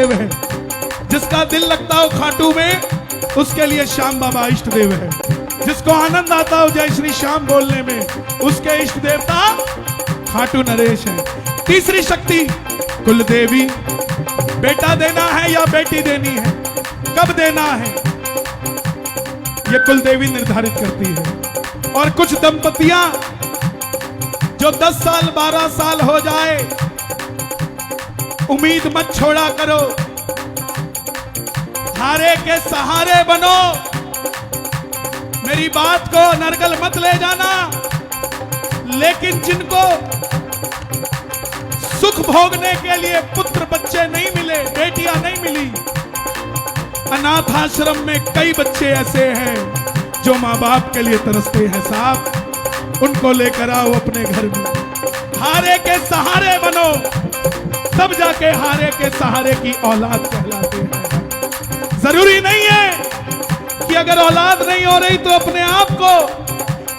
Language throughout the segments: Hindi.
देव है। जिसका दिल लगता हो खाटू में, उसके लिए श्याम बाबा इष्ट देव है। जिसको आनंद आता हो जय श्री श्याम बोलने में, उसके इष्ट देवता खाटू नरेश है। तीसरी शक्ति कुल देवी। बेटा देना है या बेटी देनी है, कब देना है, ये कुल देवी निर्धारित करती है। और कुछ दंपतियां जो 10 साल 12 साल हो जाए, उम्मीद मत छोड़ा करो, हारे के सहारे बनो। मेरी बात को नरगल मत ले जाना, लेकिन जिनको सुख भोगने के लिए पुत्र बच्चे नहीं मिले, बेटियां नहीं मिली, अनाथ आश्रम में कई बच्चे ऐसे हैं जो माँ बाप के लिए तरसते हैं साहब, उनको लेकर आओ अपने घर में। हारे के सहारे बनो, तब जाके हारे के सहारे की औलाद कहलाते हैं। जरूरी नहीं है कि अगर औलाद नहीं हो रही तो अपने आप को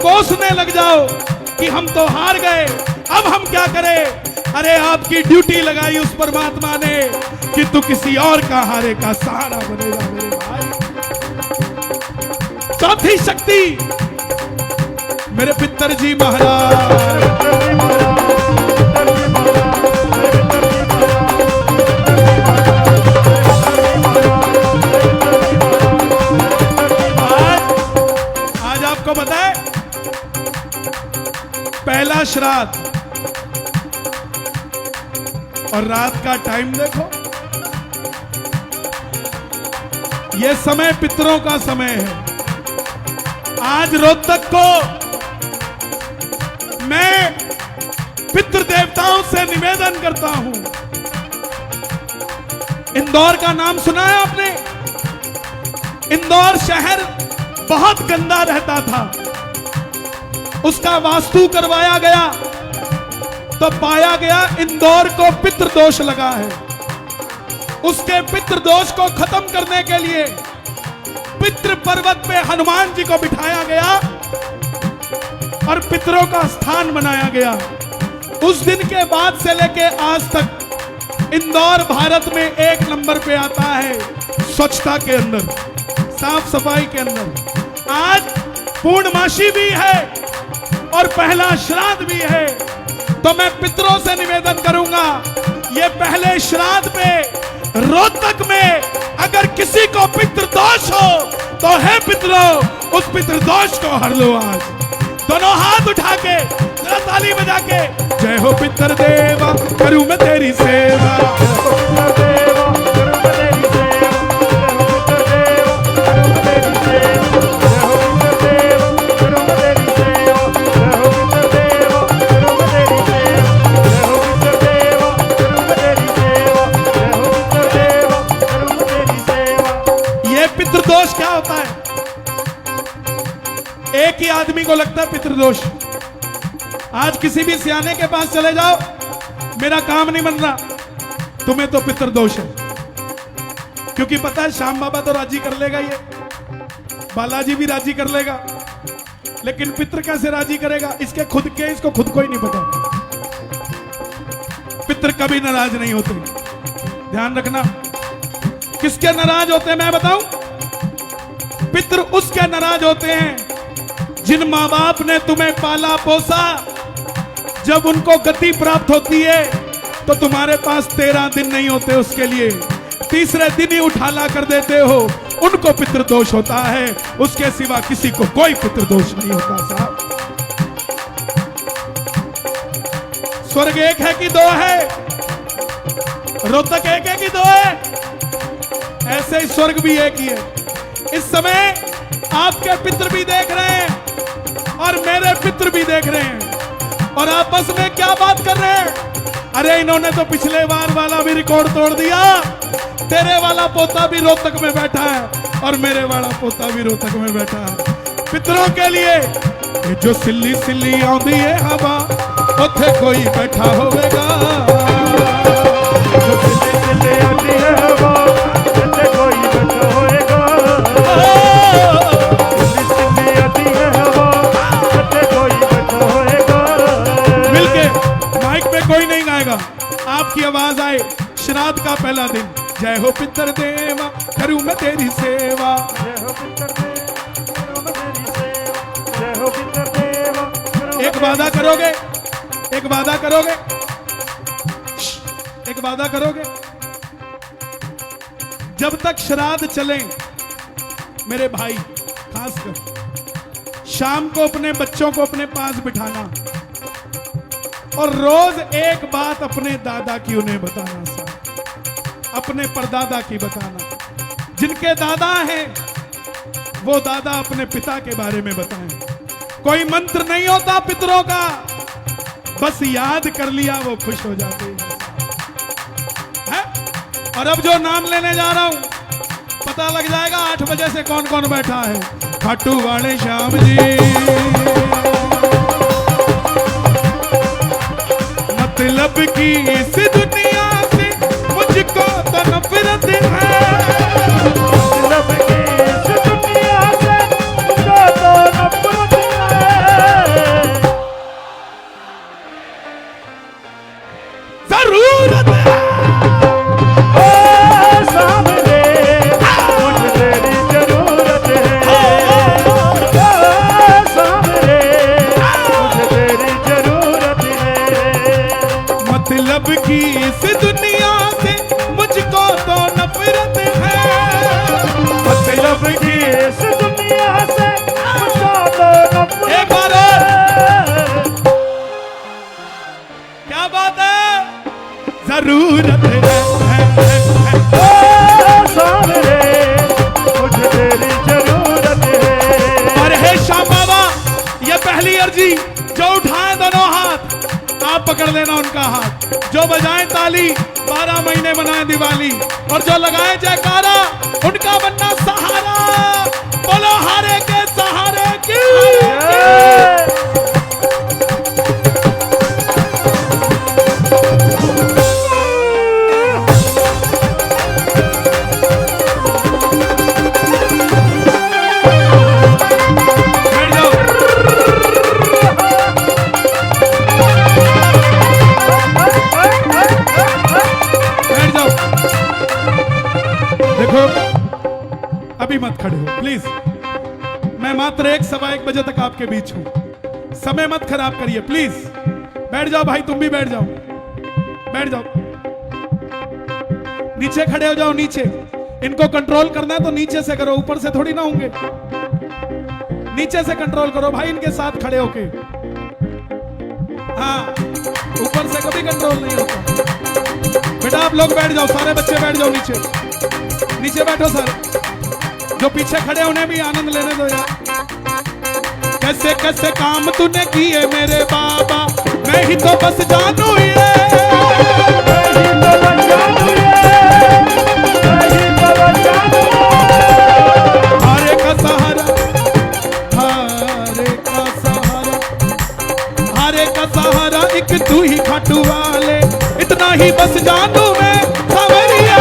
कोसने लग जाओ कि हम तो हार गए, अब हम क्या करें। अरे आपकी ड्यूटी लगाई उस परमात्मा ने कि तू किसी और का हारे का सहारा बनेगा मेरे भाई। चौथी शक्ति मेरे पितर जी महाराज। आज आपको बताए पहला श्राद्ध, और रात का टाइम देखो, यह समय पितरों का समय है। आज रोहतक को मैं पितृ देवताओं से निवेदन करता हूं। इंदौर का नाम सुना है आपने? इंदौर शहर बहुत गंदा रहता था, उसका वास्तु करवाया गया तो पाया गया इंदौर को पितृदोष लगा है। उसके पितृदोष को खत्म करने के लिए पितृ पर्वत पे हनुमान जी को बिठाया गया और पितरों का स्थान बनाया गया। उस दिन के बाद से लेके आज तक इंदौर भारत में 1 नंबर पे आता है स्वच्छता के अंदर, साफ सफाई के अंदर। आज पूर्णमासी भी है और पहला श्राद्ध भी है, तो मैं पितरों से निवेदन करूंगा, ये पहले श्राद्ध पे रोहतक में अगर किसी को पितृदोष हो तो है पितरों, उस पितृदोष को हर लो। आज दोनों हाथ उठा के जरा ताली बजा के, जय हो पितर देवा करूं मैं तेरी सेवा। पितृदोष क्या होता है? एक ही आदमी को लगता है पितृदोष। आज किसी भी सियाने के पास चले जाओ, मेरा काम नहीं बन रहा, तुम्हें तो पितृदोष है। क्योंकि पता है श्याम बाबा तो राजी कर लेगा, ये बालाजी भी राजी कर लेगा, लेकिन पितृ कैसे राजी करेगा? इसके खुद के, इसको खुद को ही नहीं पता। पितृ कभी नाराज नहीं होते, ध्यान रखना। किसके नाराज होते हैं मैं बताऊं? पितृ उसके नाराज होते हैं जिन माँ बाप ने तुम्हें पाला पोसा। जब उनको गति प्राप्त होती है तो तुम्हारे पास 13 दिन नहीं होते उसके लिए, तीसरे दिन ही उठाला कर देते हो, उनको पितृदोष होता है। उसके सिवा किसी को कोई पितृदोष नहीं होता साहब। स्वर्ग एक है कि 2 है? रोहतक एक है कि 2 है? ऐसे ही स्वर्ग भी एक ही है। इस समय आपके पितृ भी देख रहे हैं और मेरे पितृ भी देख रहे हैं, और आपस में क्या बात कर रहे हैं? अरे इन्होंने तो पिछले बार वाला भी रिकॉर्ड तोड़ दिया, तेरे वाला पोता भी रोहतक में बैठा है और मेरे वाला पोता भी रोहतक में बैठा है। पितरों के लिए ये जो सिल्ली सिल्ली आंदी है हवा, उथे कोई बैठा होगा। मिलके माइक पे कोई नहीं गाएगा, आपकी आवाज आए। श्राद्ध का पहला दिन जय हो पितृदेवा करूं मैं तेरी सेवा। जय हो पितृदेव करूं मैं तेरी सेवा। जय हो पितृदेव करूं मैं एक वादा करोगे, एक वादा करोगे, एक वादा करोगे, जब तक श्राद्ध चले मेरे भाई, खासकर शाम को अपने बच्चों को अपने पास बिठाना और रोज एक बात अपने दादा की उन्हें बताना, साहब अपने परदादा की बताना। जिनके दादा हैं वो दादा अपने पिता के बारे में बताएं। कोई मंत्र नहीं होता पितरों का, बस याद कर लिया वो खुश हो जाते हैं। और अब जो नाम लेने जा रहा हूं पता लग जाएगा 8 बजे से कौन कौन बैठा है। खाटू वाले श्याम जी, मतलब की इस दुनिया से मुझको तो नफरत है। मतलब की इस दुनिया से मुझको तो नफरत है। जरूरत है सामने मुझे तेरी जरूरत है। सामने मुझे तेरी जरूरत है। मतलब की इस दुनिया से मुझको तो नफरत है। मतलब की इस दुनिया से मुझको तो नफरत एक बार और, क्या बात है, जरूरत है। सामने मुझे तेरी जरूरत है। और हे श्याम बाबा, ये पहली अर्जी, जो उठाए दोनों हाथ आप पकड़ लेना उनका हाथ, जो बजाए ताली 12 महीने बनाए दिवाली, और जो लगाए जयकारा उनका बनना सहारा। बोलो हारे के सहारे की। देखो अभी मत खड़े हो प्लीज, मैं मात्र 1-1:15 बजे तक आपके बीच हूं, समय मत खराब करिए प्लीज। बैठ जाओ भाई, तुम भी बैठ जाओ, बैठ जाओ, नीचे खड़े हो जाओ। नीचे इनको कंट्रोल करना है तो नीचे से करो, ऊपर से थोड़ी ना होंगे। नीचे से कंट्रोल करो भाई, इनके साथ खड़े होके। हाँ, ऊपर से कभी कंट्रोल नहीं होता। बेटा आप लोग बैठ जाओ, सारे बच्चे बैठ जाओ नीचे, नीचे बैठो सर। जो पीछे खड़े उन्हें भी आनंद लेने दो यार। कैसे कैसे काम तूने किए मेरे बाबा, मैं ही तो बस जानू ये। हारे का सहारा, हारे का सहारा, हारे का सहारा एक तू ही खाटू वाले, इतना ही बस जानू मैं सावरिया।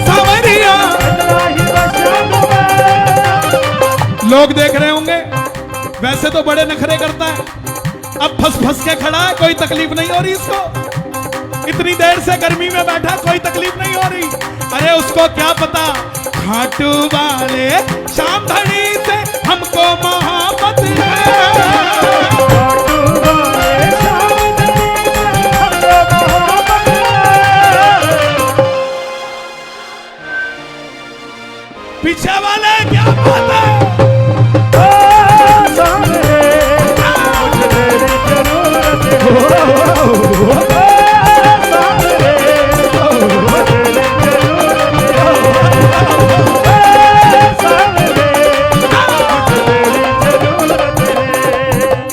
सावरिया लोग देख रहे होंगे, वैसे तो बड़े नखरे करता है, अब फंस फंस के खड़ा है, कोई तकलीफ नहीं हो रही इसको। इतनी देर से गर्मी में बैठा, कोई तकलीफ नहीं हो रही। अरे उसको क्या पता, खाटू वाले शाम घड़ी से हमको मोहब्बत है। पीछे वाले क्या बात है। मुझे तेरी जरूरत है।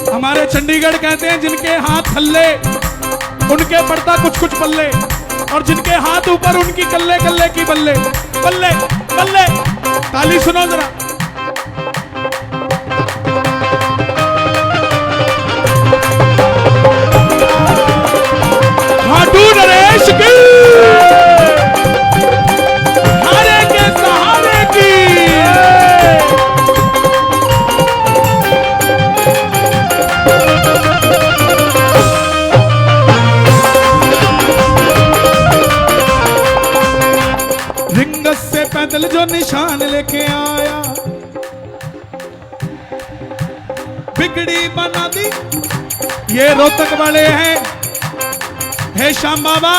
हमारे चंडीगढ़ कहते हैं जिनके हाथ थल्ले उनके पड़ता कुछ कुछ पल्ले, और जिनके हाथ ऊपर उनकी कल्ले कल्ले की बल्ले बल्ले बल्ले। ताली सुनो जरा। खाटू नरेश की, हारे के सहारे की। पैदल जो निशान लेके आया, बिगड़ी बना दी। ये रोहतक वाले हैं, हे श्याम बाबा,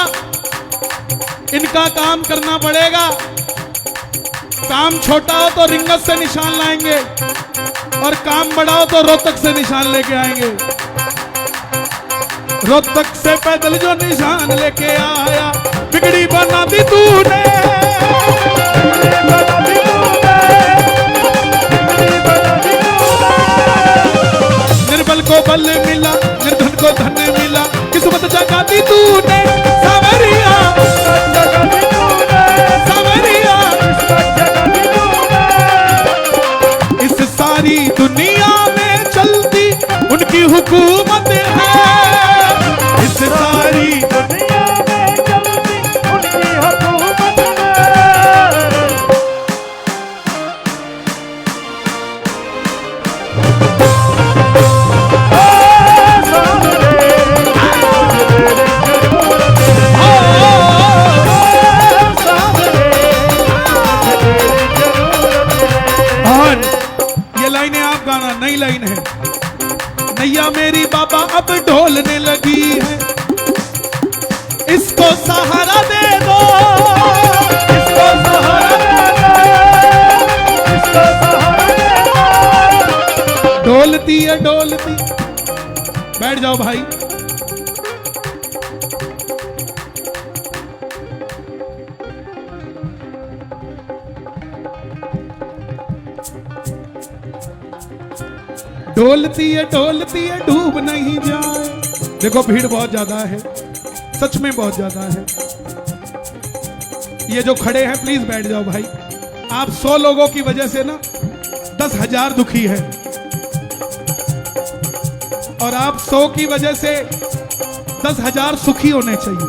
इनका काम करना पड़ेगा। काम छोटा हो तो रिंगत से निशान लाएंगे, और काम बड़ा हो तो रोहतक से निशान लेके आएंगे। रोहतक से पैदल जो निशान लेके आया, बिगड़ी बना दी तूने, निर्बल को बल मिला, निर्धन को धन मिला, किस्मत जगा दी तूने सावरिया, सावरिया। इस सारी दुनिया में चलती उनकी हुकूमत है, इस सारी दुनिया में चलती उनकी हुकूमत है। लाइनें आप गाना, नई लाइन है। नैया मेरी बाबा अब ढोलने लगी है, इसको सहारा दे दो, इसको सहारा दे दो, इसको सहारा दे दो। ढोलती है ढोलती, बैठ जाओ भाई। ढोलती है डूब नहीं जाए। देखो भीड़ बहुत ज्यादा है, सच में बहुत ज्यादा है। ये जो खड़े हैं प्लीज बैठ जाओ भाई। आप 100 लोगों की वजह से ना 10,000 दुखी है, और आप 100 की वजह से 10,000 सुखी होने चाहिए।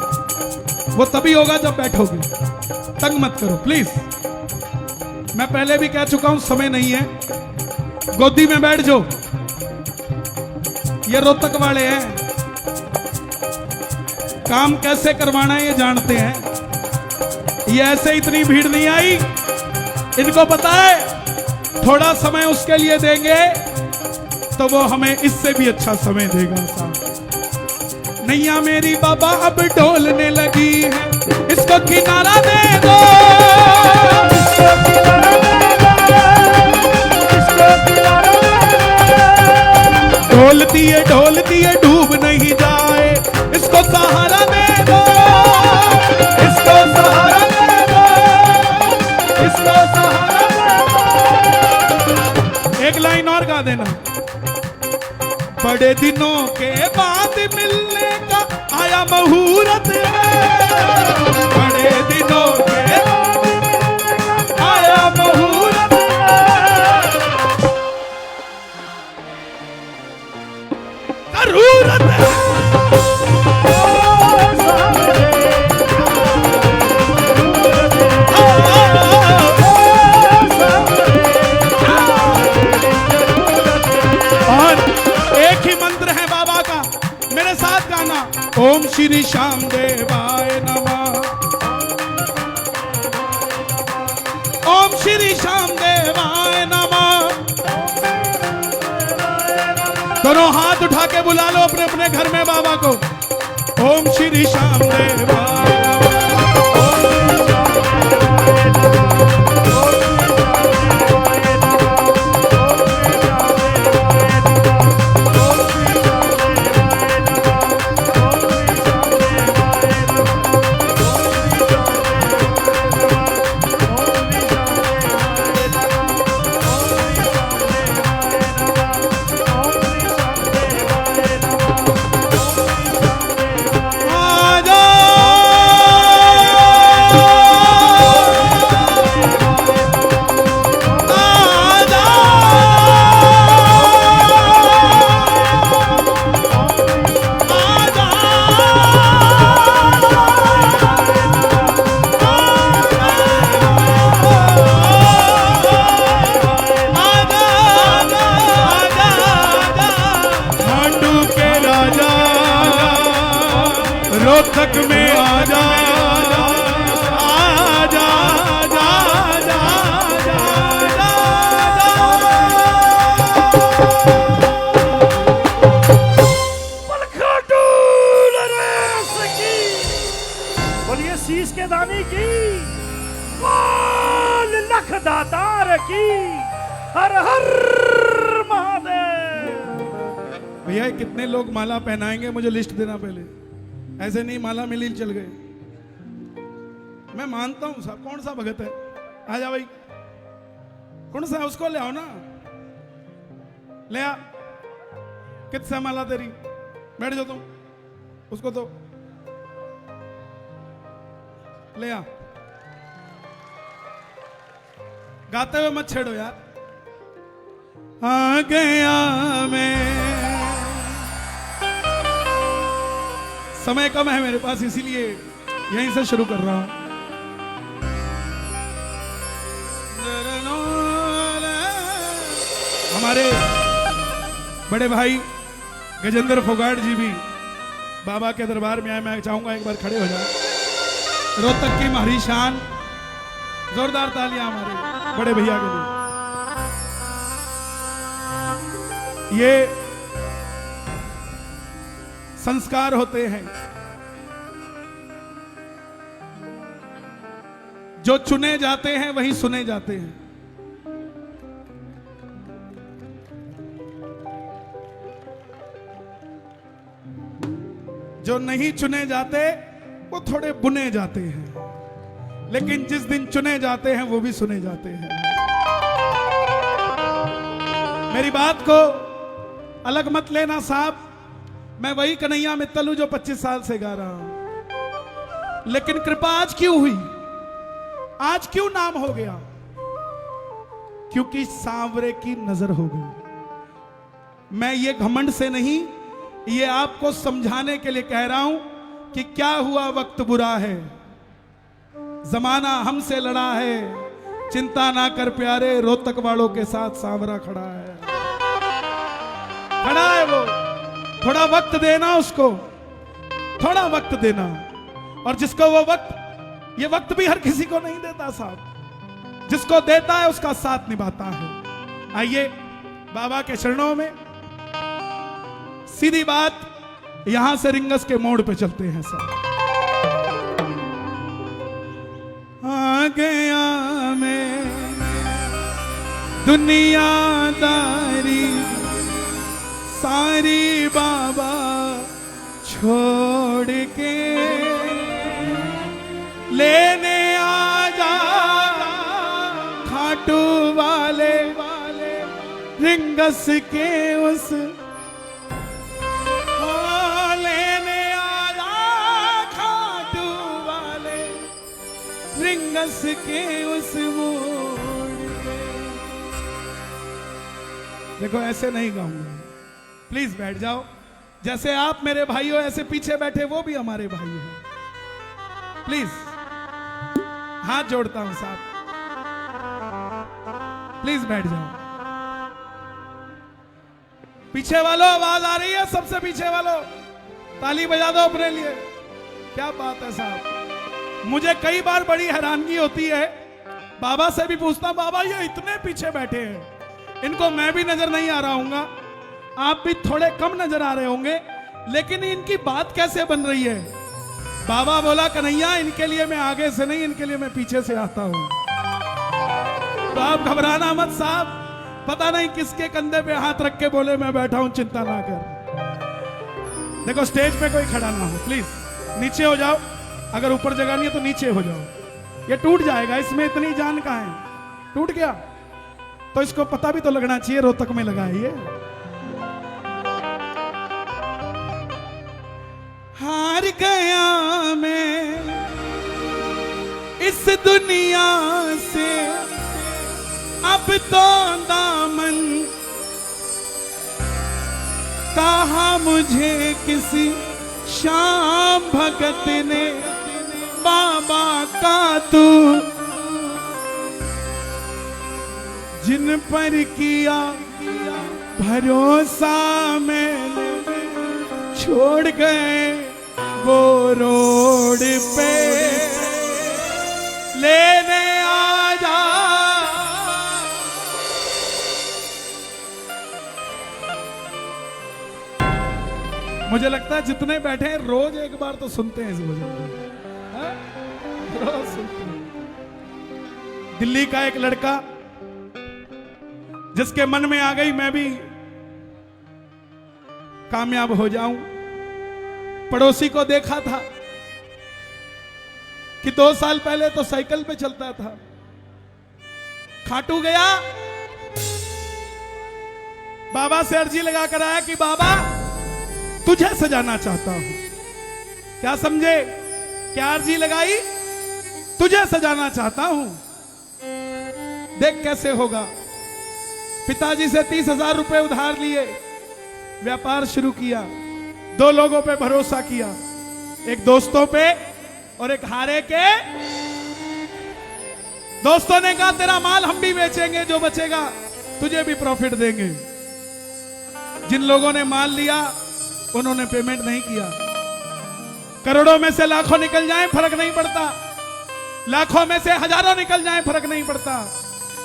वो तभी होगा जब बैठोगे। तंग मत करो प्लीज। मैं पहले भी कह चुका हूं, समय नहीं है, गोदी में बैठ जाओ। ये रोहतक वाले हैं, काम कैसे करवाना है ये जानते हैं। ये ऐसे इतनी भीड़ नहीं आई, इनको पता है थोड़ा समय उसके लिए देंगे तो वो हमें इससे भी अच्छा समय देगा साहब। नैया मेरी बाबा अब ढोलने लगी है, इसको किनारा दे दो, इसको किनारा दे दो, इसको किनारा दे दो। ढोलती है डूब नहीं जाए, इसको सहारा दे दो, इसको सहारा दे दो, इसको सहारा दे दो। एक लाइन और गा देना। बड़े दिनों के बाद मिलने का आया मुहूर्त है, बड़े दिनों के बाद आया मुहूर्त है, जरूरत है। और एक ही मंत्र है बाबा का, मेरे साथ गाना। ओम श्री श्याम देवाय नमः, ओम श्री श्याम देवाय नमः। दोनों हाथ उठा के बुला लो अपने अपने घर में बाबा को। ओम श्री श्याम देवाय आ जाओ। शीश के दानी की, बोल लख दातार की, हर हर महादेव। भैया कितने लोग माला पहनाएंगे मुझे लिस्ट देना पहले, ऐसे नहीं माला मिली चल गए। मैं मानता हूं साहब, कौन सा भगत है, आ जा भाई, कौन सा है उसको ले आओ ना, ले आ। कितना माला तेरी, बैठ जाओ तुम, उसको तो ले आ। गाते हुए मत छेड़ो यार। आ गया मैं, समय कम है मेरे पास इसीलिए यहीं से शुरू कर रहा हूं। हमारे बड़े भाई गजेंद्र फोगाट जी भी बाबा के दरबार में आए, मैं चाहूंगा एक बार खड़े हो जाए। रोहतक की हमारी शान, जोरदार तालियां हमारे बड़े भैया के लिए। ये संस्कार होते हैं जो चुने जाते हैं वही सुने जाते हैं। जो नहीं चुने जाते वो थोड़े बुने जाते हैं, लेकिन जिस दिन चुने जाते हैं वो भी सुने जाते हैं। मेरी बात को अलग मत लेना साहब, मैं वही कन्हैया मित्तल हूं जो 25 साल से गा रहा हूं, लेकिन कृपा आज क्यों हुई, आज क्यों नाम हो गया, क्योंकि सांवरे की नजर हो गई। मैं ये घमंड से नहीं, ये आपको समझाने के लिए कह रहा हूं कि क्या हुआ, वक्त बुरा है, जमाना हमसे लड़ा है, चिंता ना कर प्यारे, रोहतक वालों के साथ सांवरा खड़ा है, खड़ा है वो। थोड़ा वक्त देना उसको, थोड़ा वक्त देना। और जिसको वो वक्त, ये वक्त भी हर किसी को नहीं देता साहब, जिसको देता है उसका साथ निभाता है। आइए बाबा के चरणों में, सीधी बात यहां से रिंगस के मोड़ पे चलते हैं साहब। आ गया मैं दुनियादारी सारी बाबा छोड़ के, लेने आ जा खाटू वाले रिंगस के उस, लेने आ जा खाटू वाले रिंगस के उस मोड़ पे। देखो ऐसे नहीं गाऊंगा, प्लीज बैठ जाओ। जैसे आप मेरे भाई हो, ऐसे पीछे बैठे वो भी हमारे भाई हैं। प्लीज हाथ जोड़ता हूं साहब, प्लीज बैठ जाओ। पीछे वालों आवाज आ रही है, सबसे पीछे वालों ताली बजा दो अपने लिए। क्या बात है साहब, मुझे कई बार बड़ी हैरानगी होती है, बाबा से भी पूछता हूं, बाबा ये इतने पीछे बैठे हैं, इनको मैं भी नजर नहीं आ रहा हूंगा, आप भी थोड़े कम नजर आ रहे होंगे, लेकिन इनकी बात कैसे बन रही है। बाबा बोला कन्हैया इनके लिए मैं आगे से नहीं, इनके लिए मैं पीछे से आता हूं। तो आप घबराना मत साहब, पता नहीं किसके कंधे पे हाथ रख के बोले मैं बैठा हूं, चिंता ना कर। देखो स्टेज पे कोई खड़ा ना हो, प्लीज नीचे हो जाओ, अगर ऊपर जगह नहीं है तो नीचे हो जाओ। ये टूट जाएगा, इसमें इतनी जान कहां है, टूट गया तो इसको पता भी तो लगना चाहिए रोहतक में लगा है ये। हार गया मैं इस दुनिया से, अब तो दामन कहा मुझे किसी शाम भगत ने, बाबा का तू जिन पर किया भरोसा मैंने, छोड़ गए वो रोड पे, लेने आ जा। मुझे लगता है जितने बैठे हैं रोज एक बार तो सुनते हैं इस भजन को। रोज सुनते हैं। दिल्ली का एक लड़का जिसके मन में आ गई मैं भी कामयाब हो जाऊं, पड़ोसी को देखा था कि 2 साल पहले तो साइकिल पे चलता था, खाटू गया, बाबा से अर्जी लगा कर आया कि बाबा तुझे सजाना चाहता हूं। क्या समझे? क्या अर्जी लगाई? तुझे सजाना चाहता हूं, देख कैसे होगा। पिताजी से 30,000 रुपए उधार लिए, व्यापार शुरू किया, 2 लोगों पे भरोसा किया, एक दोस्तों पे और एक हारे के। दोस्तों ने कहा तेरा माल हम भी बेचेंगे, जो बचेगा तुझे भी प्रॉफिट देंगे। जिन लोगों ने माल लिया उन्होंने पेमेंट नहीं किया। करोड़ों में से लाखों निकल जाएं फर्क नहीं पड़ता, लाखों में से हजारों निकल जाएं फर्क नहीं पड़ता,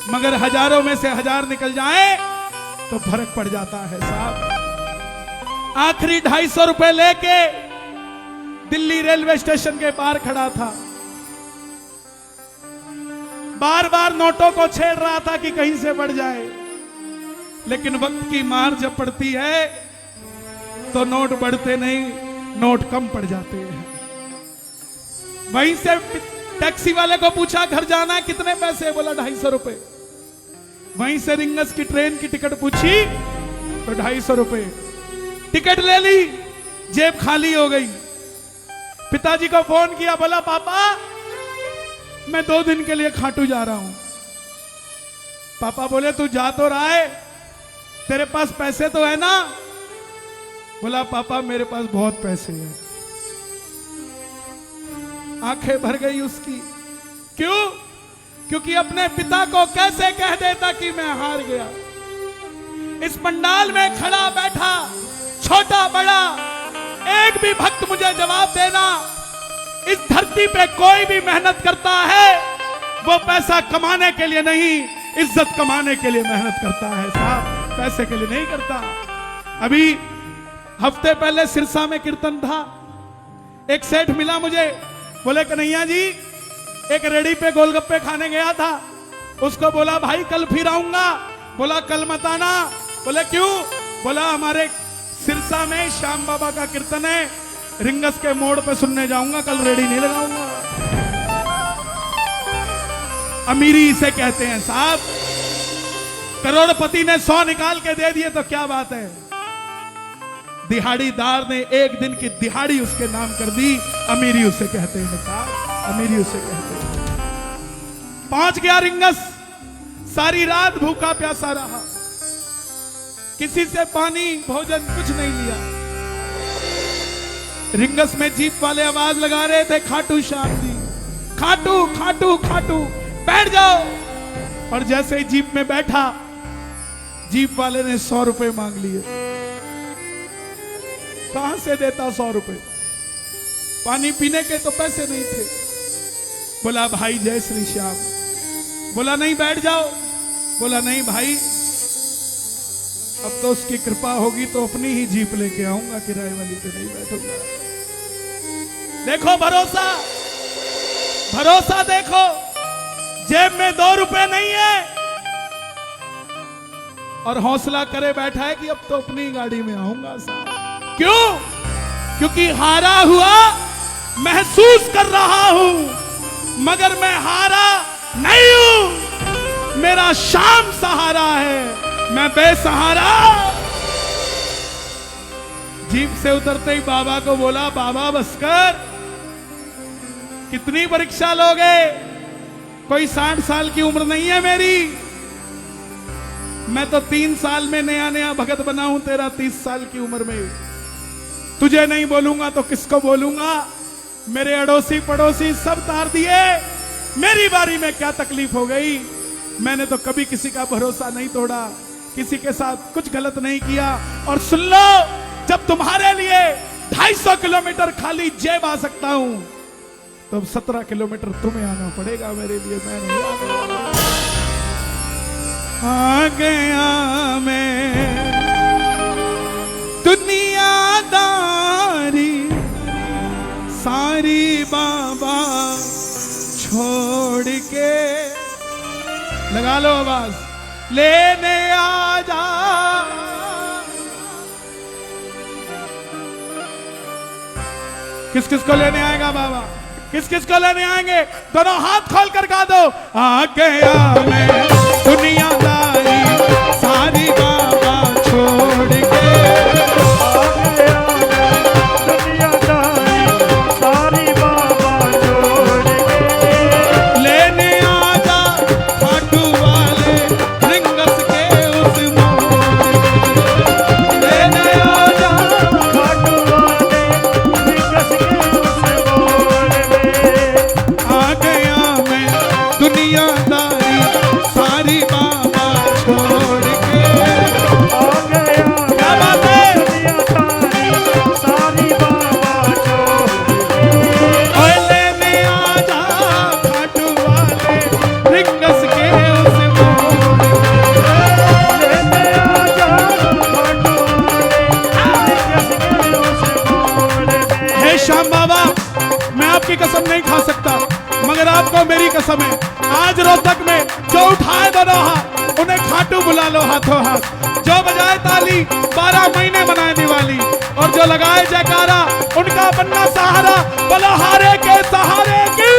मगर हजारों में से 1000 निकल जाएं तो फर्क पड़ जाता है साहब। आखिरी 250 रुपए लेके दिल्ली रेलवे स्टेशन के पार खड़ा था, बार बार नोटों को छेड़ रहा था कि कहीं से बढ़ जाए, लेकिन वक्त की मार जब पड़ती है तो नोट बढ़ते नहीं, नोट कम पड़ जाते हैं। वहीं से टैक्सी वाले को पूछा घर जाना है कितने पैसे, बोला 250 रुपए। वहीं से रिंगस की ट्रेन की टिकट पूछी तो 250 रुपए, टिकट ले ली, जेब खाली हो गई। पिताजी को फोन किया, बोला पापा मैं 2 दिन के लिए खाटू जा रहा हूं। पापा बोले तू जा तो रहा है, तेरे पास पैसे तो है ना? बोला पापा मेरे पास बहुत पैसे हैं। आंखें भर गई उसकी। क्यों? क्योंकि अपने पिता को कैसे कह देता कि मैं हार गया। इस पंडाल में खड़ा बैठा छोटा बड़ा एक भी भक्त मुझे जवाब देना, इस धरती पे कोई भी मेहनत करता है वो पैसा कमाने के लिए नहीं, इज्जत कमाने के लिए मेहनत करता है साहब, पैसे के लिए नहीं करता। अभी हफ्ते पहले सिरसा में कीर्तन था, एक सेठ मिला मुझे, बोले कन्हैया जी एक रेडी पे गोलगप्पे खाने गया था, उसको बोला भाई कल फिर आऊंगा, बोला कल मत आना। बोले क्यों? बोला हमारे सिरसा में श्याम बाबा का कीर्तन है, रिंगस के मोड़ पे सुनने जाऊंगा, कल रेडी नहीं लगाऊंगा। अमीरी इसे कहते हैं साहब। करोड़पति ने 100 निकाल के दे दिए तो क्या बात है, दिहाड़ीदार ने एक दिन की दिहाड़ी उसके नाम कर दी, अमीरी उसे कहते हैं साहब, अमीरी उसे कहते हैं। पहुंच गया रिंगस, सारी रात भूखा प्यासा रहा, किसी से पानी भोजन कुछ नहीं लिया। रिंगस में जीप वाले आवाज लगा रहे थे खाटू श्याम जी, खाटू खाटू खाटू बैठ जाओ। और जैसे ही जीप में बैठा, जीप वाले ने 100 रुपए मांग लिए। कहां से देता 100 रुपए? पानी पीने के तो पैसे नहीं थे। बोला भाई जय श्री श्याम। बोला नहीं बैठ जाओ। बोला नहीं भाई, अब तो उसकी कृपा होगी तो अपनी ही जीप लेके आऊंगा, किराए वाली पे नहीं बैठूंगा। देखो भरोसा, भरोसा देखो, जेब में 2 रुपए नहीं है और हौसला करे बैठा है कि अब तो अपनी गाड़ी में आऊंगा साहब। क्यों? क्योंकि हारा हुआ महसूस कर रहा हूं, मगर मैं हारा नहीं हूं। मेरा श्याम सहारा है, मैं बेसहारा। जीप से उतरते ही बाबा को बोला, बाबा बस कर, कितनी परीक्षा लोगे? कोई 60 साल की उम्र नहीं है मेरी, मैं तो 3 साल में नया नया भगत बना हूं, तेरा 30 साल की उम्र में। तुझे नहीं बोलूंगा तो किसको बोलूंगा? मेरे अड़ोसी पड़ोसी सब तार दिए, मेरी बारी में क्या तकलीफ हो गई? मैंने तो कभी किसी का भरोसा नहीं तोड़ा, किसी के साथ कुछ गलत नहीं किया। और सुन लो, जब तुम्हारे लिए 250 किलोमीटर खाली जेब आ सकता हूं, तो 17 किलोमीटर तुम्हें आना पड़ेगा मेरे लिए, मैं नहीं आ गया मैं दुनियादारी सारी बाबा छोड़ के, लगा लो आवाज, लेने आ जा। किस किस को लेने आएगा बाबा? किस किस को लेने आएंगे? दोनों हाथ खोल कर गा दो। आ गया मैं दुनियादारी सारी बाबा छोड़ के, आ गया मैं दुनियादारी सारी बाबा छोड़ के, लेने आ जा खाटू वाले रिंगस के उस मोड़ के, लेने आ जा। खाटू वाले रिंगस के उस मोड़ में, आ गया मैं दुनियादारी सारी बाबा छोड़ के। आ गया क्या बात है? दुनियादारी सारी बाबा छोड़ के, ओए लेने आ जा खाटू वाले रिंगस के उस मोड़ के। लेने आ जा खाटू वाले रिंगस के उस मोड़ में। हे श्याम बाबा, मैं आपकी कसम नहीं खा सकता, मगर आपको मेरी कसम है, आज रोहतक में जो उठाए दोनों हाथ उन्हें खाटू बुला लो हाथों हाथ, जो बजाए ताली 12 महीने मनाए दिवाली, और जो लगाए जयकारा उनका बनना सहारा, बलहारे के सहारे की।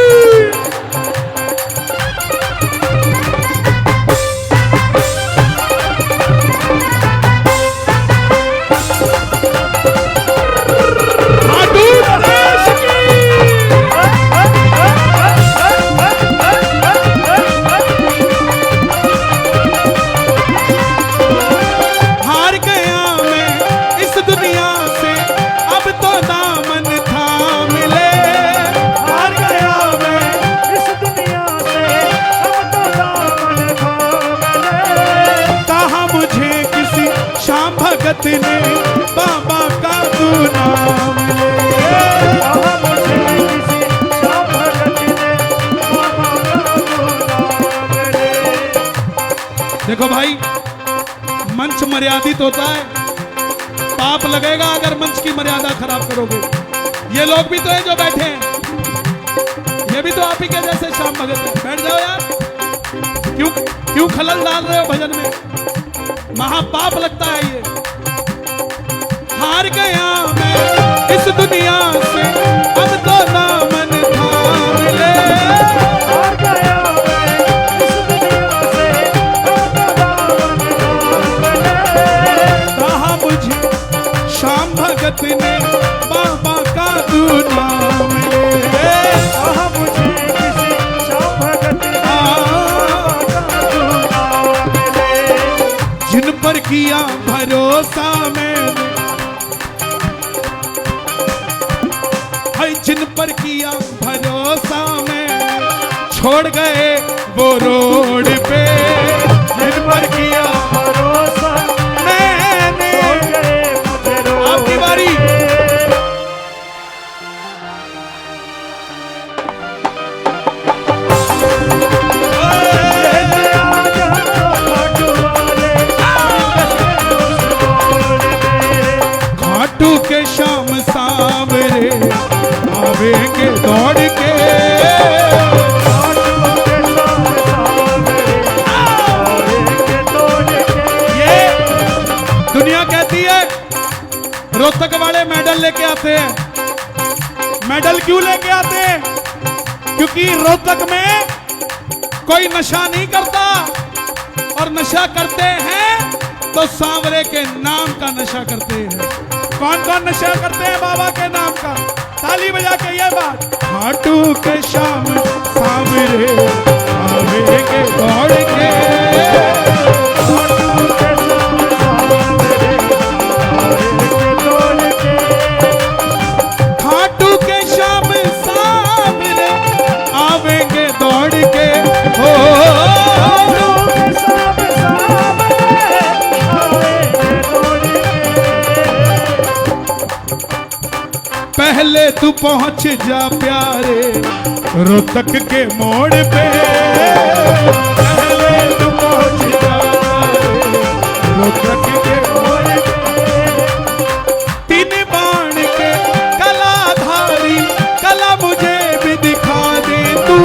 खाटू नरेश की। हार गया मैं इस दुनिया से, अब तो दामन थाम ले। हार गया मैं इस दुनिया से, अब तो दामन थाम ले। कहा मुझे किसी श्याम भगत ने बाबा का तू नाम ले। कहा मुझे किसी श्याम भगत ने बाबा का तू नाम ले। देखो भाई, मंच मर्यादित होता है, पाप लगेगा अगर मंच की मर्यादा खराब करोगे। ये लोग भी तो हैं जो बैठे हैं, ये भी तो आप ही के जैसे श्याम भगत हैं। बैठ जाओ यार, क्यों खलल डाल रहे हो भजन में? महापाप लगता है ये। हार गया मैं इस दुनिया से, अब तो दामन थाम ले। हार गया मैं इस दुनिया से, अब तो दामन थाम ले। कहा मुझे श्याम भगत ने बाबा का तू नाम ले। कहा मुझे किसी श्याम भगत ने बाबा का तू नाम ले। जिन पर किया भरोसा मैंने, हाय जिन पर किया भरोसा मैंने, छोड़ गए वो रोड पे। जिन पर किया भरोसा मैंने, छोड़ गए मुझे रोड आपकी बारी। पे। लेने आ जा खाटू वाले रिंगस के उस मोड़ में। घाटू के शाम सावरे आवेंगे दौड़ के। खाटू के साथ सावरे आवेंगे दौड़ के। ये दुनिया कहती है रोहतक वाले मेडल लेके आते हैं। मेडल क्यों लेके आते हैं? क्योंकि रोहतक में कोई नशा नहीं करता, और नशा करते हैं तो सांवरे के नाम का नशा करते हैं। कौन कौन नशा करते हैं बाबा के नाम का? ताली बजा के ये बात। खाटू के शाम सांवरे आवेंगे दौड़ के। खाटू के साथ सावरे आवेंगे दौड़ के। खाटू के शाम सामने आवेंगे दौड़ के। हो खाटू के साथ सावरे आवेंगे दौड़ के। पहले तू पहुंच जा प्यारे रोहतक के मोड़ पे। पहले तू पहुंच जा प्यारे रोहतक के मोड़ पे। तीन बाण के कलाधारी कला मुझे भी दिखा दे तू।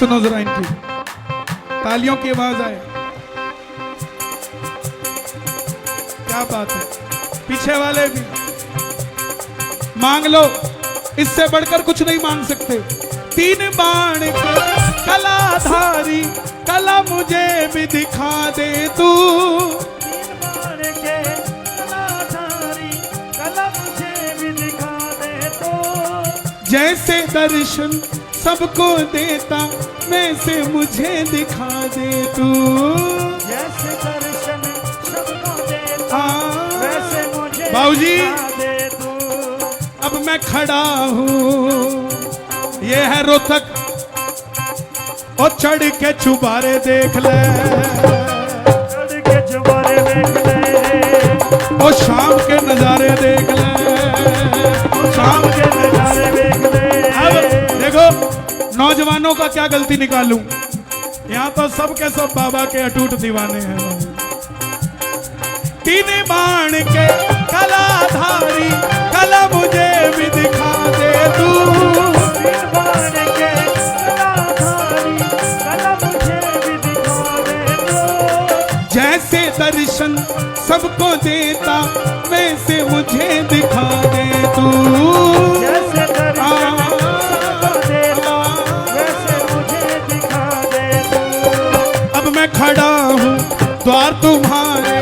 सुनो जरा इनकी तालियों की आवाज आए। क्या बात है, पीछे वाले भी मांग लो, इससे बढ़कर कुछ नहीं मांग सकते। तीन बाण के कलाधारी कला मुझे भी दिखा दे तू, जैसे दर्शन सबको देता वैसे मुझे दिखा दे तू, जैसे दर्शन सबको देता वैसे मुझे बाबूजी दिखा दे तू। अब मैं खड़ा हूँ, ये है रोहतक, और चढ़ के चुबारे देख ले, चढ़ के चुबारे देख ले, और शाम के नजारे देख ले, शाम के नजारे देख ले। अब देखो नौजवानों का क्या गलती निकालूं, यहाँ तो सब के सब बाबा के अटूट दीवाने हैं। तीन बाण के कलाधारी कला मुझे भी दिखा दे तू, तीन बाण के कलाधारी कला मुझे भी दिखा दे तू, जैसे दर्शन सबको देता वैसे मुझे दिखा दे तू, जैसे दर्शन सबको देता वैसे मुझे दिखा दे तू। अब मैं खड़ा हूँ द्वार तुम्हारे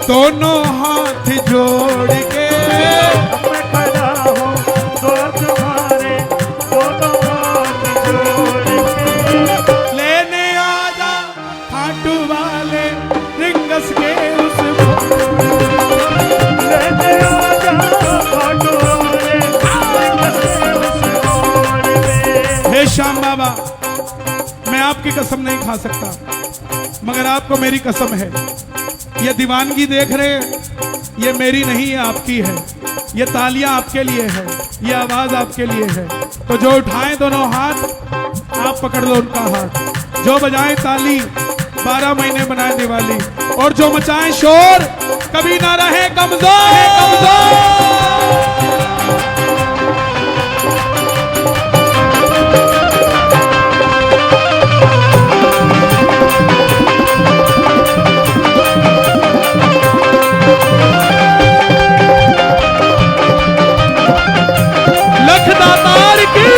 दोनों हाथ जोड़ के, अब मैं खड़ा हूँ द्वार तुम्हारे दोनों हाथ जोड़ के, लेने आजा खाटू वाले रिंगस के उस लेने आजा खाटू वाले रिंगस के उस मोड़ पे। हे श्याम बाबा, मैं आपकी कसम नहीं खा सकता, मगर आपको मेरी कसम है, ये दीवानगी देख रहे हैं, ये मेरी नहीं है, आपकी है। ये तालियां आपके लिए है, ये आवाज आपके लिए है। तो जो उठाएं दोनों हाथ, आप पकड़ लो उनका हाथ, जो बजाएं ताली 12 महीने बनाए दिवाली, और जो मचाएं शोर कभी ना रहे कमजोर, कमजोर। लखदातार की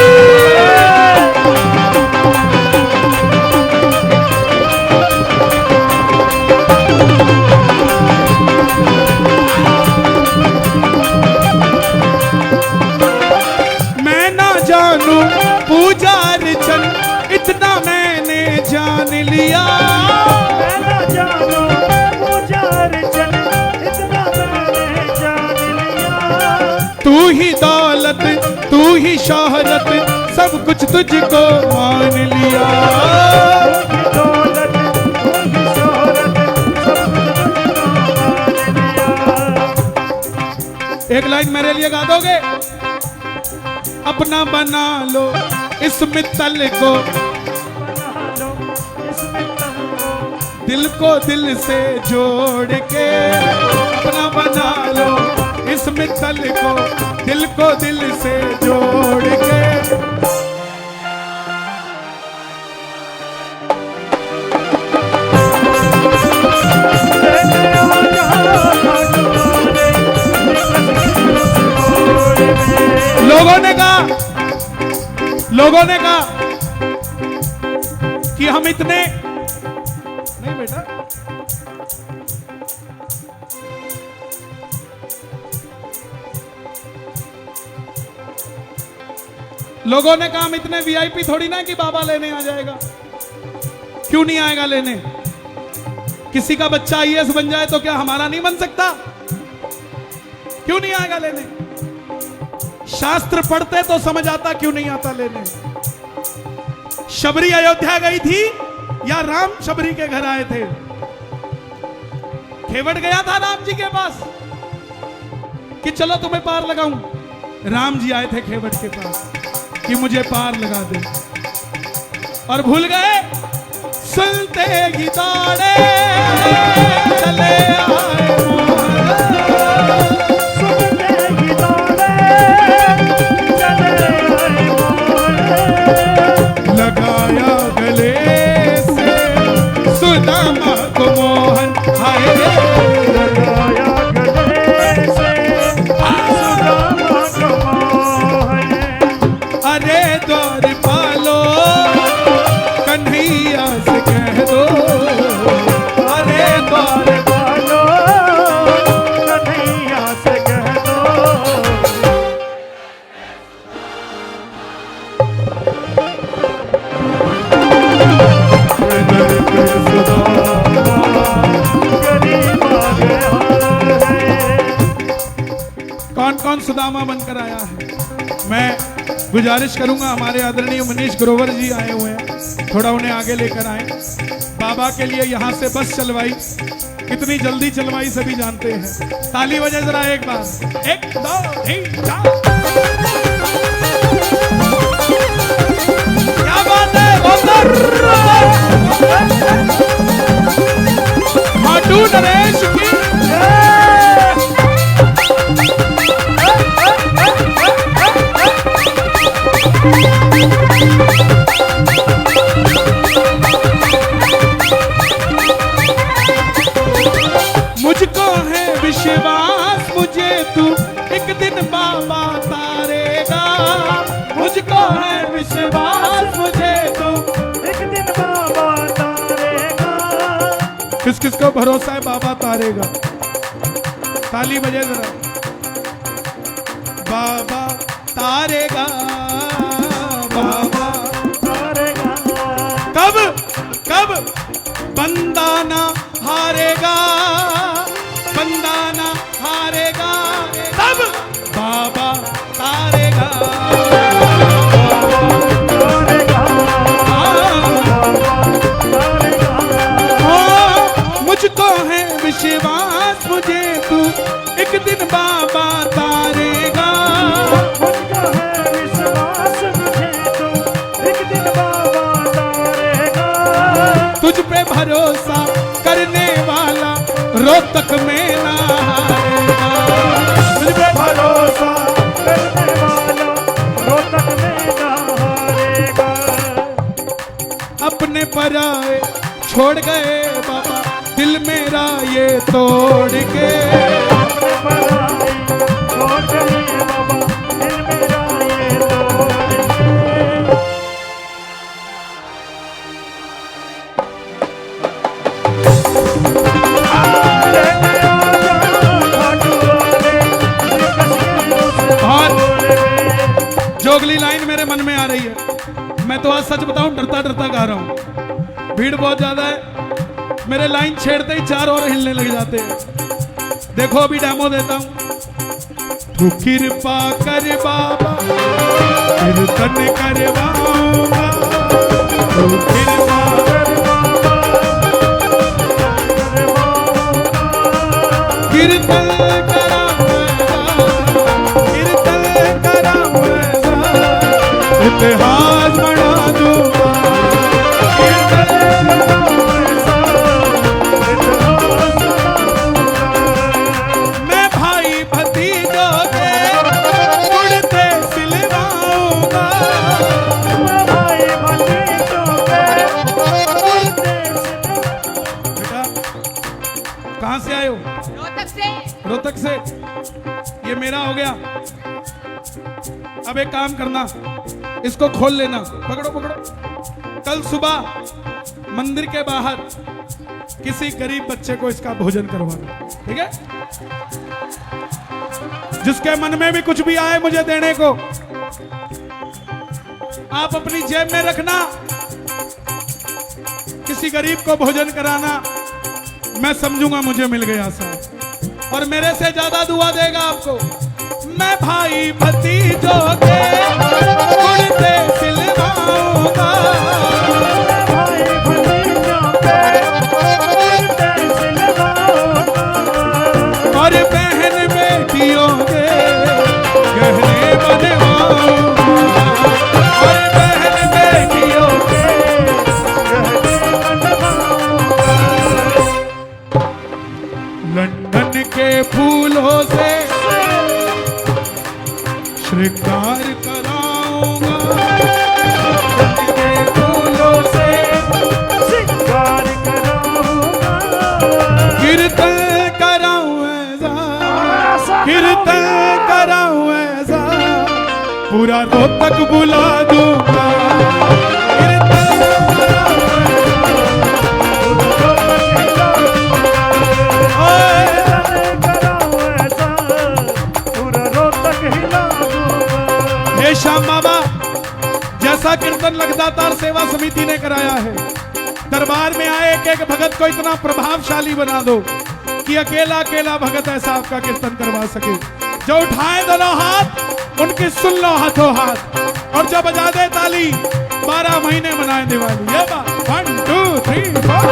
मैं ना जानू पूजा अर्चन, इतना मैंने जान लिया, मैं ना जानू पूजा अर्चन, इतना मैंने जान लिया, तू ही दौलत तू ही शोहरत सब कुछ तुझको मान लिया, दौलत तू ही शोहरत सब कुछ तुझको मान लिया। एक लाइन मेरे लिए गा दोगे? अपना बना लो इस मित्तल को, बना लो इस मित्तल को, दिल को दिल से जोड़ के, अपना बना लो इस मित्तल को, दिल को दिल से जोड़ के। लेने आजा खाटू वाले रिंगस के उस मोड़ पे। लोगों ने कहा कि हम इतने नहीं बेटा, लोगों ने कहा हम इतने वीआईपी थोड़ी ना कि बाबा लेने आ जाएगा। क्यों नहीं आएगा लेने? किसी का बच्चा आईएएस बन जाए तो क्या हमारा नहीं बन सकता? क्यों नहीं आएगा लेने? शास्त्र पढ़ते तो समझ आता, क्यों नहीं आता लेने? शबरी अयोध्या गई थी या राम शबरी के घर आए थे? खेवड़ गया था राम जी के पास कि चलो तुम्हें पार लगाऊं। राम जी आए थे खेवड़ के पास कि मुझे पार लगा दे, और भूल गए सुनते ही दौड़े चले आए सुनते ही दौड़े चले आए मोड़, लगाया गले कौन कौन सुदामा बनकर आया है। मैं गुजारिश करूंगा, हमारे आदरणीय मनीष ग्रोवर जी आए हुए हैं, थोड़ा उन्हें आगे लेकर आए। बाबा के लिए यहाँ से बस चलवाई, कितनी जल्दी चलवाई सभी जानते हैं। ताली बजे जरा एक बार, 1 2 3 4। क्या बात है, खाटू नरेश की मुझको है विश्वास, मुझे तू एक दिन बाबा तारेगा। मुझको है विश्वास, मुझे तू एक दिन बाबा तारेगा। किस किस को भरोसा है बाबा तारेगा? ताली बजे जरा। बाबा तारेगा, बाबा तारेगा। कब कब बंदा ना हारेगा, बंदा ना हारेगा, तब बाबा तारेगा। तारेगा। तारेगा। मुझको है विश्वास, मुझे तू एक दिन बाबा तारेगा। मुझको है विश्वास, मुझे तू एक दिन बाबा तारेगा। तुझ पे भरोसा करने वाला रोहतक में ना हारेगा। तुझ पे भरोसा करने वाला रोहतक में ना हारेगा। अपने पराए छोड़ गए बाबा, दिल मेरा ये तोड़ के। अपने पराए छोड़ गए बाबा, दिल मेरा ये तोड़ के। जोगली लाइन मेरे मन में आ रही है। मैं तो आज सच बताऊं, डरता डरता गा रहा हूं, भीड़ बहुत ज्यादा है। मेरे लाइन छेड़ते ही चार और हिलने लग जाते हैं। देखो अभी डेमो देता हूं। तू कृपा कर बाबा, कीर्तन करवाऊंगा। तू कृपा कर बाबा, कीर्तन कराऊंगा, कीर्तन कराऊंगा, इतिहास बना दूंगा। मैं भाई भतीजों के उड़ते सिलवाऊंगा। बेटा कहाँ से आए हो? रोहतक से। रोहतक से। ये मेरा हो गया। अब एक काम करना, इसको खोल लेना, पकड़ो पकड़ो। कल सुबह मंदिर के बाहर किसी गरीब बच्चे को इसका भोजन करवाना, ठीक है? जिसके मन में भी कुछ भी आए मुझे देने को, आप अपनी जेब में रखना। किसी गरीब को भोजन कराना, मैं समझूंगा मुझे मिल गया साहब, और मेरे से ज्यादा दुआ देगा आपको। मैं भाई भतीजों के उड़ते सिलवाऊंगा। और बहन बेटियों के गहने बनवाऊंगा। और बहन बेटियों के लंदन के फूलों से श्रृंगार कराऊंगा। लंदन के फूलों से कीर्तन कराऊं ऐसा, कीर्तन कराऊं ऐसा, पूरा रोहतक बुला दूंगा। कीर्तन कराऊं ऐसा। हे श्याम बाबा, जैसा कीर्तन लगदातार सेवा समिति ने कराया है, दरबार में आए एक एक भगत को इतना प्रभावशाली बना दो कि अकेला अकेला भगत ऐसा आपका कीर्तन करवा सके। जो उठाए दोनों हाथ उनकी सुन लो हाथों हाथ, और जो बजा दे ताली 12 महीने मनाए दिवाली। ये बात 1 2 3 4।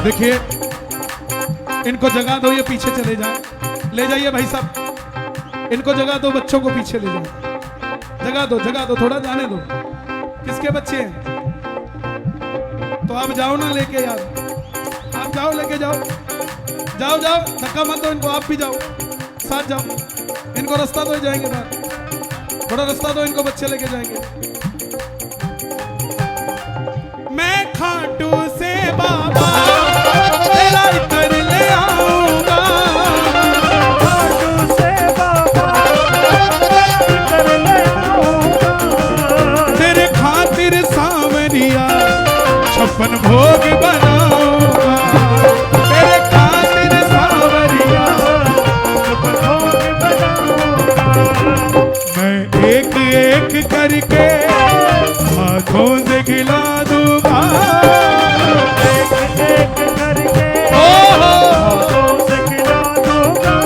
देखिए इनको जगह दो, ये पीछे चले जाए। ले जाइए भाई साहब, इनको जगह दो, बच्चों को पीछे ले जाओ। जगह दो, थोड़ा जाने दो। किसके बच्चे हैं? तो आप जाओ ना लेके यार, आप जाओ, लेके जाओ, जाओ जाओ, धक्का मत दो इनको, आप भी जाओ, साथ जाओ। इनको रास्ता दो, जाएंगे बाहर, थोड़ा रास्ता दो इनको, बच्चे लेके जाएंगे। मैं खाटू से बाबा तेरा इतर ले आऊंगा, खाटू से बाबा इतर ले आऊंगा, तेरे खातिर सांवरिया 56 भोग बनाऊंगा, तेरे खातिर सांवरिया 56 भोग बनाऊंगा। मैं एक एक करके हाथों से खिला दूंगा, एक एक करके ओ हाथों से खिला दूंगा।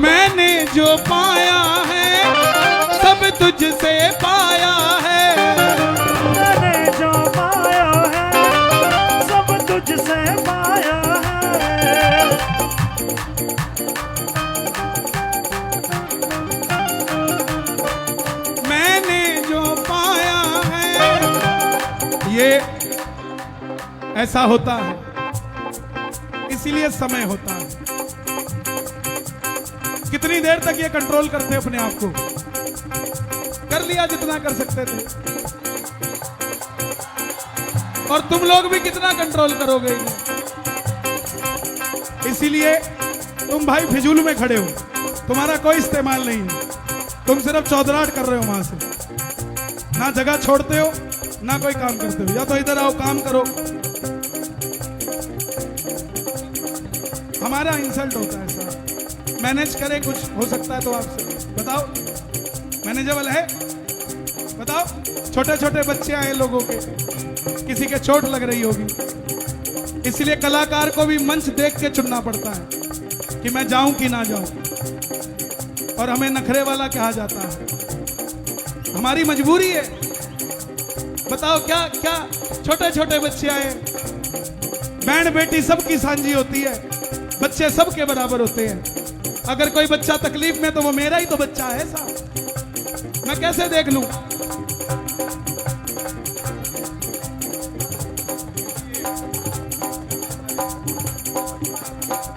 मैंने जो पाया है सब तुझसे पाया है, मैंने जो पाया है सब तुझसे पाया है। मैंने जो पाया है। ये ऐसा होता है, इसीलिए समय होता है। कितनी देर तक ये कंट्रोल करते अपने आप को? कर लिया जितना कर सकते थे, और तुम लोग भी कितना कंट्रोल करोगे इन्हें? इसीलिए तुम भाई फिजूल में खड़े हो, तुम्हारा कोई इस्तेमाल नहीं है, तुम सिर्फ चौधराट कर रहे हो वहां से, ना जगह छोड़ते हो ना कोई काम करते हो। या तो इधर आओ काम करो। हमारा इंसल्ट होता है सर, मैनेज करे कुछ हो सकता है तो आपसे बताओ, मैनेजेबल है? बताओ, छोटे छोटे बच्चे आए लोगों के, किसी के चोट लग रही होगी, इसलिए कलाकार को भी मंच देख के चुनना पड़ता है कि मैं जाऊं कि ना जाऊं, और हमें नखरे वाला कहा जाता है, हमारी मजबूरी है। बताओ क्या क्या छोटे छोटे बच्चे आए, बहन बेटी सबकी सांझी होती है, बच्चे सबके बराबर होते हैं। अगर कोई बच्चा तकलीफ में तो वो मेरा ही तो बच्चा है साहब, मैं कैसे देख लूं?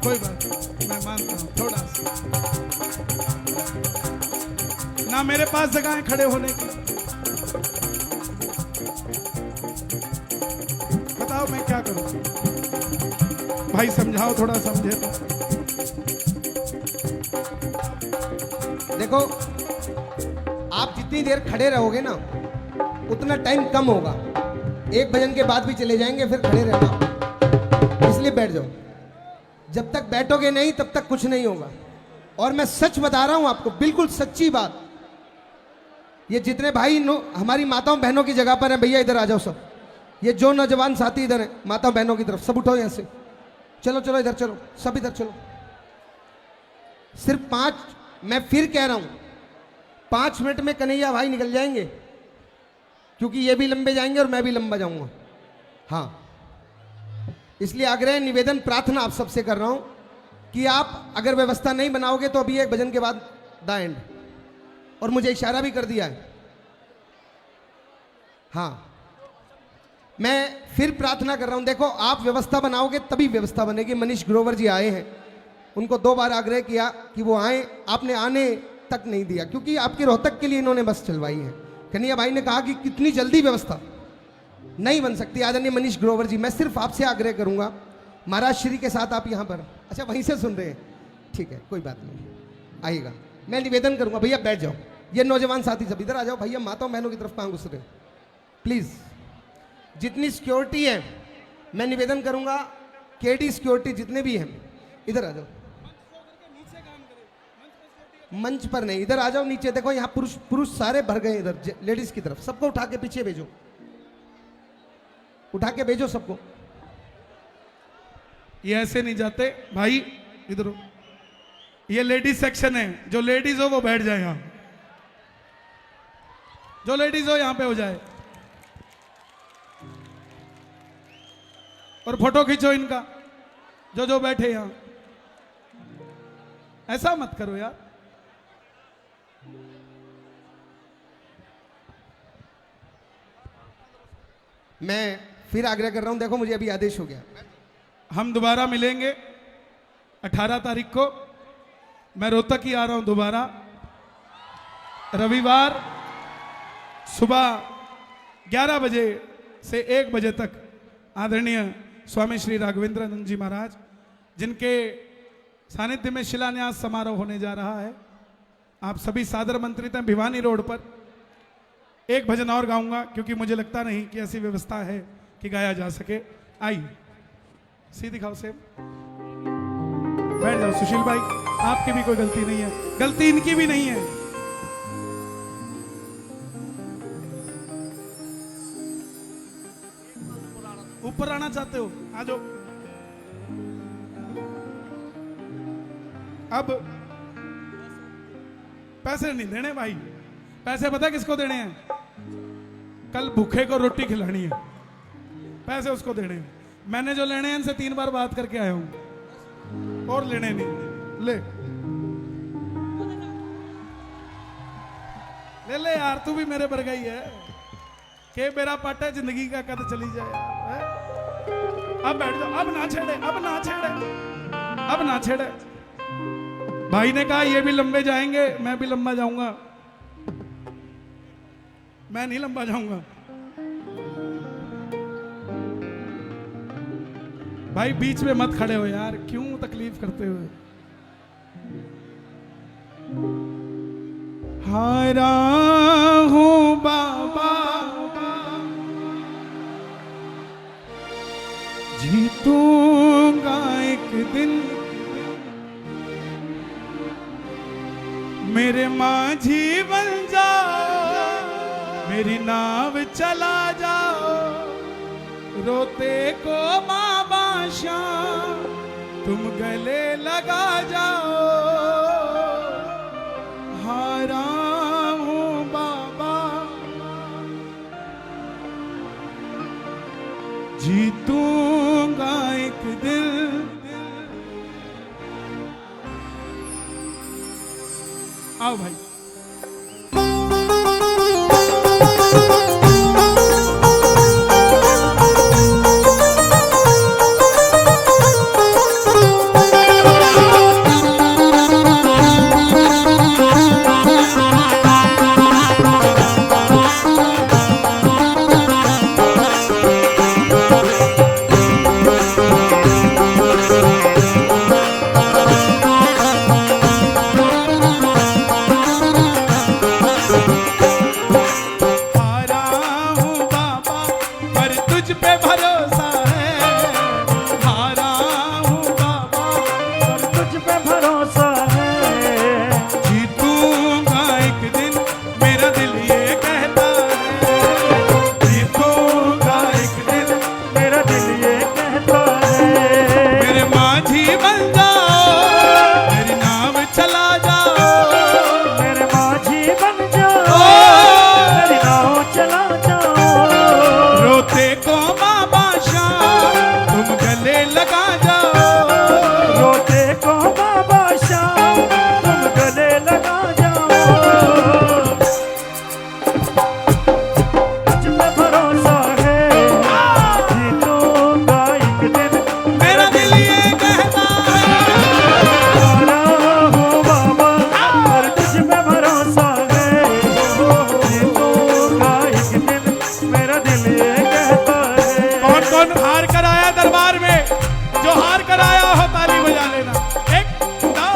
कोई बात नहीं, मैं मानता हूं थोड़ा सा, ना मेरे पास जगह है खड़े होने की। बताओ मैं क्या करूं? भाई समझाओ, थोड़ा समझे तो। देखो, आप जितनी देर खड़े रहोगे ना उतना टाइम कम होगा। एक भजन के बाद भी चले जाएंगे, फिर खड़े रहना, इसलिए बैठ जाओ। जब तक बैठोगे नहीं तब तक कुछ नहीं होगा। और मैं सच बता रहा हूं आपको, बिल्कुल सच्ची बात। ये जितने भाई हमारी माताओं बहनों की जगह पर हैं, भैया इधर आ जाओ सब। ये जो नौजवान साथी इधर हैं माताओं बहनों की तरफ, सब उठो यहाँ से, चलो चलो इधर चलो, सब इधर चलो। सिर्फ 5, मैं फिर कह रहा हूं 5 मिनट में कन्हैया भाई निकल जाएंगे, क्योंकि ये भी लंबे जाएंगे और मैं भी लंबा जाऊंगा। हाँ, इसलिए आग्रह, निवेदन, प्रार्थना आप सबसे कर रहा हूं कि आप अगर व्यवस्था नहीं बनाओगे तो अभी एक भजन के बाद द एंड। और मुझे इशारा भी कर दिया है। हाँ, मैं फिर प्रार्थना कर रहा हूं, देखो आप व्यवस्था बनाओगे तभी व्यवस्था बनेगी। मनीष ग्रोवर जी आए हैं, उनको 2 बार आग्रह किया कि वो आए, आपने आने तक नहीं दिया, क्योंकि आपके रोहतक के लिए इन्होंने बस चलवाई है। कन्हैया भाई ने कहा कि कितनी जल्दी व्यवस्था, नहीं बन सकती। आदरणीय मनीष ग्रोवर जी, मैं सिर्फ आपसे आग्रह करूंगा, महाराज श्री के साथ आप यहाँ पर, अच्छा वहीं से सुन रहे हैं, ठीक है कोई बात नहीं, आइएगा। मैं निवेदन करूंगा, भैया बैठ जाओ, ये नौजवान साथी सब इधर आ जाओ, भैया माताओं बहनों की तरफ कहाँ घुस रहे हो, प्लीज। जितनी सिक्योरिटी है मैं निवेदन करूंगा, केडी सिक्योरिटी जितने भी हैं इधर आ जाओ। मंच पर नहीं, इधर आ जाओ नीचे, देखो यहाँ पुरुष पुरुष सारे भर गए इधर, लेडीज की तरफ, सबको उठा के पीछे भेजो, उठा के भेजो सबको। ये ऐसे नहीं जाते भाई, इधर हो। ये लेडीज सेक्शन है, जो लेडीज हो वो बैठ जाए यहाँ, जो लेडीज हो यहाँ पे हो जाए, और फोटो खींचो इनका, जो जो बैठे यहाँ। ऐसा मत करो यार। मैं फिर आग्रह कर रहा हूं, देखो मुझे अभी आदेश हो गया, हम दोबारा मिलेंगे 18 तारीख को। मैं रोहतक ही आ रहा हूं दोबारा, रविवार सुबह 11 बजे से 1 बजे तक। आदरणीय स्वामी श्री राघवेंद्रानंद जी महाराज, जिनके सानिध्य में शिलान्यास समारोह होने जा रहा है, आप सभी सादर आमंत्रित हैं। भिवानी रोड पर एक भजन और गाऊंगा, क्योंकि मुझे लगता नहीं कि ऐसी व्यवस्था है कि गाया जा सके। आइए सीधी खाओ से बैठ जाओ। सुशील भाई, आपकी भी कोई गलती नहीं है, गलती इनकी भी नहीं है। ऊपर आना चाहते हो, आ जाओ। अब पैसे नहीं देने भाई, पैसे पता किसको देने हैं? कल भूखे को रोटी खिलानी है, पैसे उसको देने हैं। मैंने जो लेने हैं इनसे 3 बार बात करके आया हूं, और लेने नहीं। ले ले ले यार, तू भी मेरे बरगा ही है, के मेरा पट है, जिंदगी का कद चली जाए यार, है? अब बैठ जाओ, अब ना छेड़े, अब ना छेड़े, अब ना छेड़े। भाई ने कहा ये भी लंबे जाएंगे, मैं भी लंबा जाऊंगा। मैं नहीं लंबा जाऊंगा भाई, बीच में मत खड़े हो यार, क्यों तकलीफ करते हो? हारा हूं बाबा, जीतूंगा एक दिन, मेरे माझी बन जाओ, मेरी नाव चला जाओ, रोते को माँ बादशाह तुम गले लगा जाओ। हारा हूँ बाबा, जीतूंगा एक दिन। आओ भाई, हारा कौन हार कर आया दरबार में? जो हार कर आया हो ताली बजा लेना। 1 2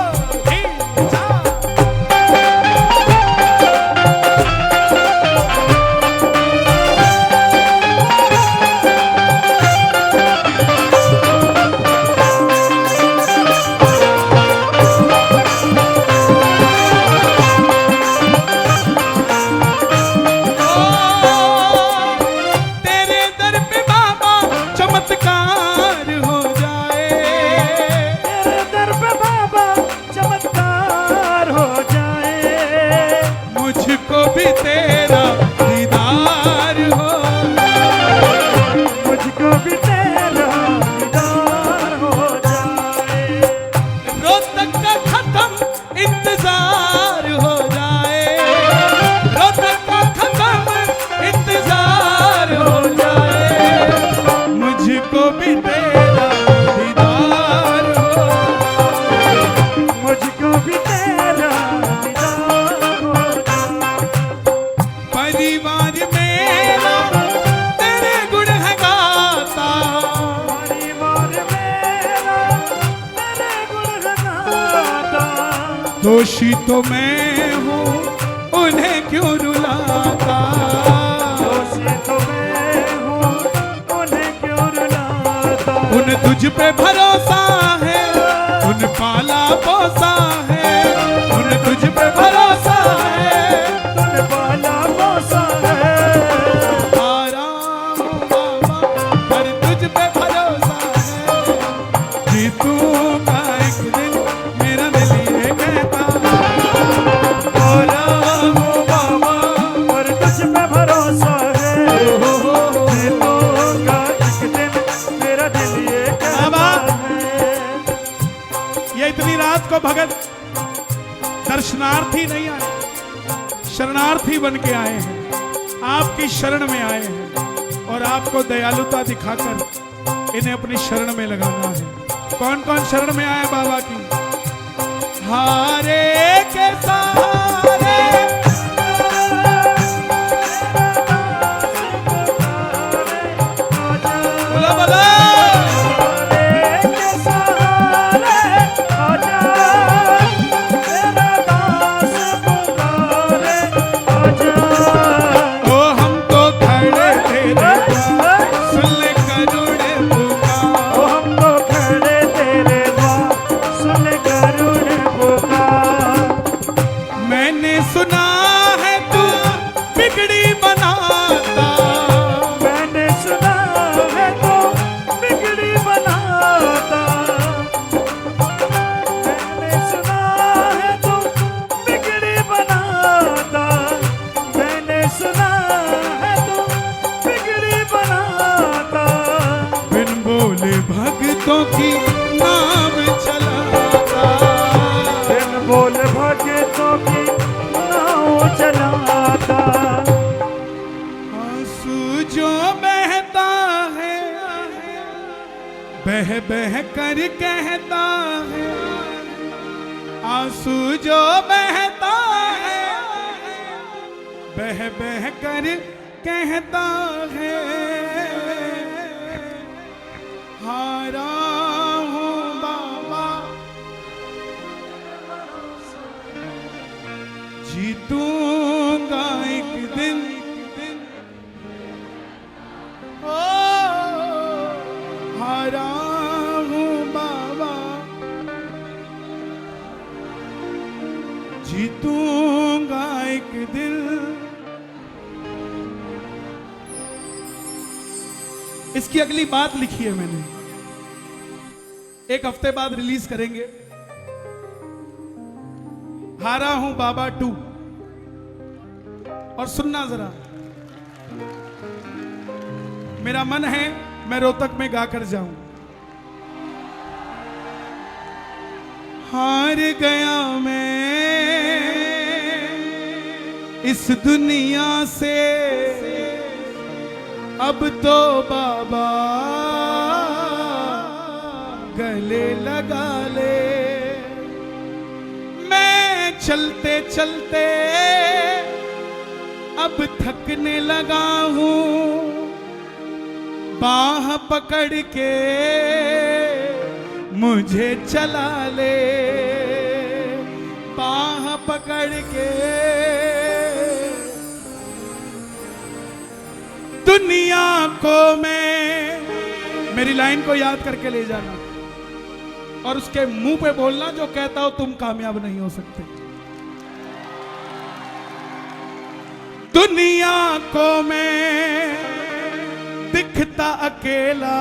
3 4। तेरे दर पे बाबा चमत्कार हो जाए, तेरे दर पे बाबा चमत्कार हो जाए, मुझको भी तेरा दीदार हो, मुझको भी तेरा दीदार हो जाए, रोहतक का खत्म इंतजार हो जाए, रोहतक का खत्म इंतजार हो जाए, मुझको भी तेरा दीदार हो, मुझको भी तेरा दीदार हो जाए। परिवार मेरा तेरे गुण है गाता, परिवार मेरा तेरे गुण गाता, दोषी तो मैं हूँ उन्हें क्यों रुलाता, दोषी तो मैं हूँ उन्हें क्यों रुलाता, उन तुझ पे भरोसा है, उन पाला पोसा है, उन तुझ पे भरोसा है, तुन पाला पोसा है, हारा हूँ बाबा पर तुझ पे भरोसा है, जीतूंगा एक दिन मेरा दिल ये कहता, हारा हूँ बाबा पर तुझ पे भरोसा है, जीतूंगा एक दिन मेरा दिल ये कहता है। ये इतनी रात को भगत दर्शनार्थी नहीं आए, शरणार्थी बन के आए हैं, आपकी शरण में आए हैं और आपको दयालुता दिखाकर इन्हें अपनी शरण में लगाना है। कौन कौन शरण में आए बाबा की? हारे के सहारे बोला बोला, के सहारे आजा, तेरा दास पुकारे आजा, ओ हम तो खड़े तेरे द्वार, सुन ले करुण पुकार, ओ हम तो खड़े तेरे द्वार, सुन करुण पुकार, मैंने सुना है तू बिगड़ी बनाता, मैंने सुना है तो बिगड़ी बनाता, मैंने सुना है तो बिगड़ी बनाता, मैंने सुना है तो बिगड़ी बनाता, बिन बोले भक्तों की नाम चलाता, बिन बोल भगतों की नाव चलाता, आंसू जो बहता है बह बह कर कहता है, आंसू जो बहता है बह बह कर कहता है, हारा हूँ बाबा जीतूंगा एक दिन, ओ हारा हूँ बाबा जीतूंगा एक दिन। इसकी अगली बात लिखी है मैंने, एक हफ्ते बाद रिलीज करेंगे। हारा हूं बाबा 2। और सुनना जरा, मेरा मन है मैं रोहतक में गाकर जाऊं। हार गया मैं इस दुनिया से, अब तो बाबा गले लगा ले। मैं चलते चलते अब थकने लगा हूं, बाह पकड़ के मुझे चला ले, बाह पकड़ के दुनिया को मैं, मेरी लाइन को याद करके ले जाना और उसके मुंह पे बोलना जो कहता हो तुम कामयाब नहीं हो सकते। दुनिया को मैं दिखता अकेला,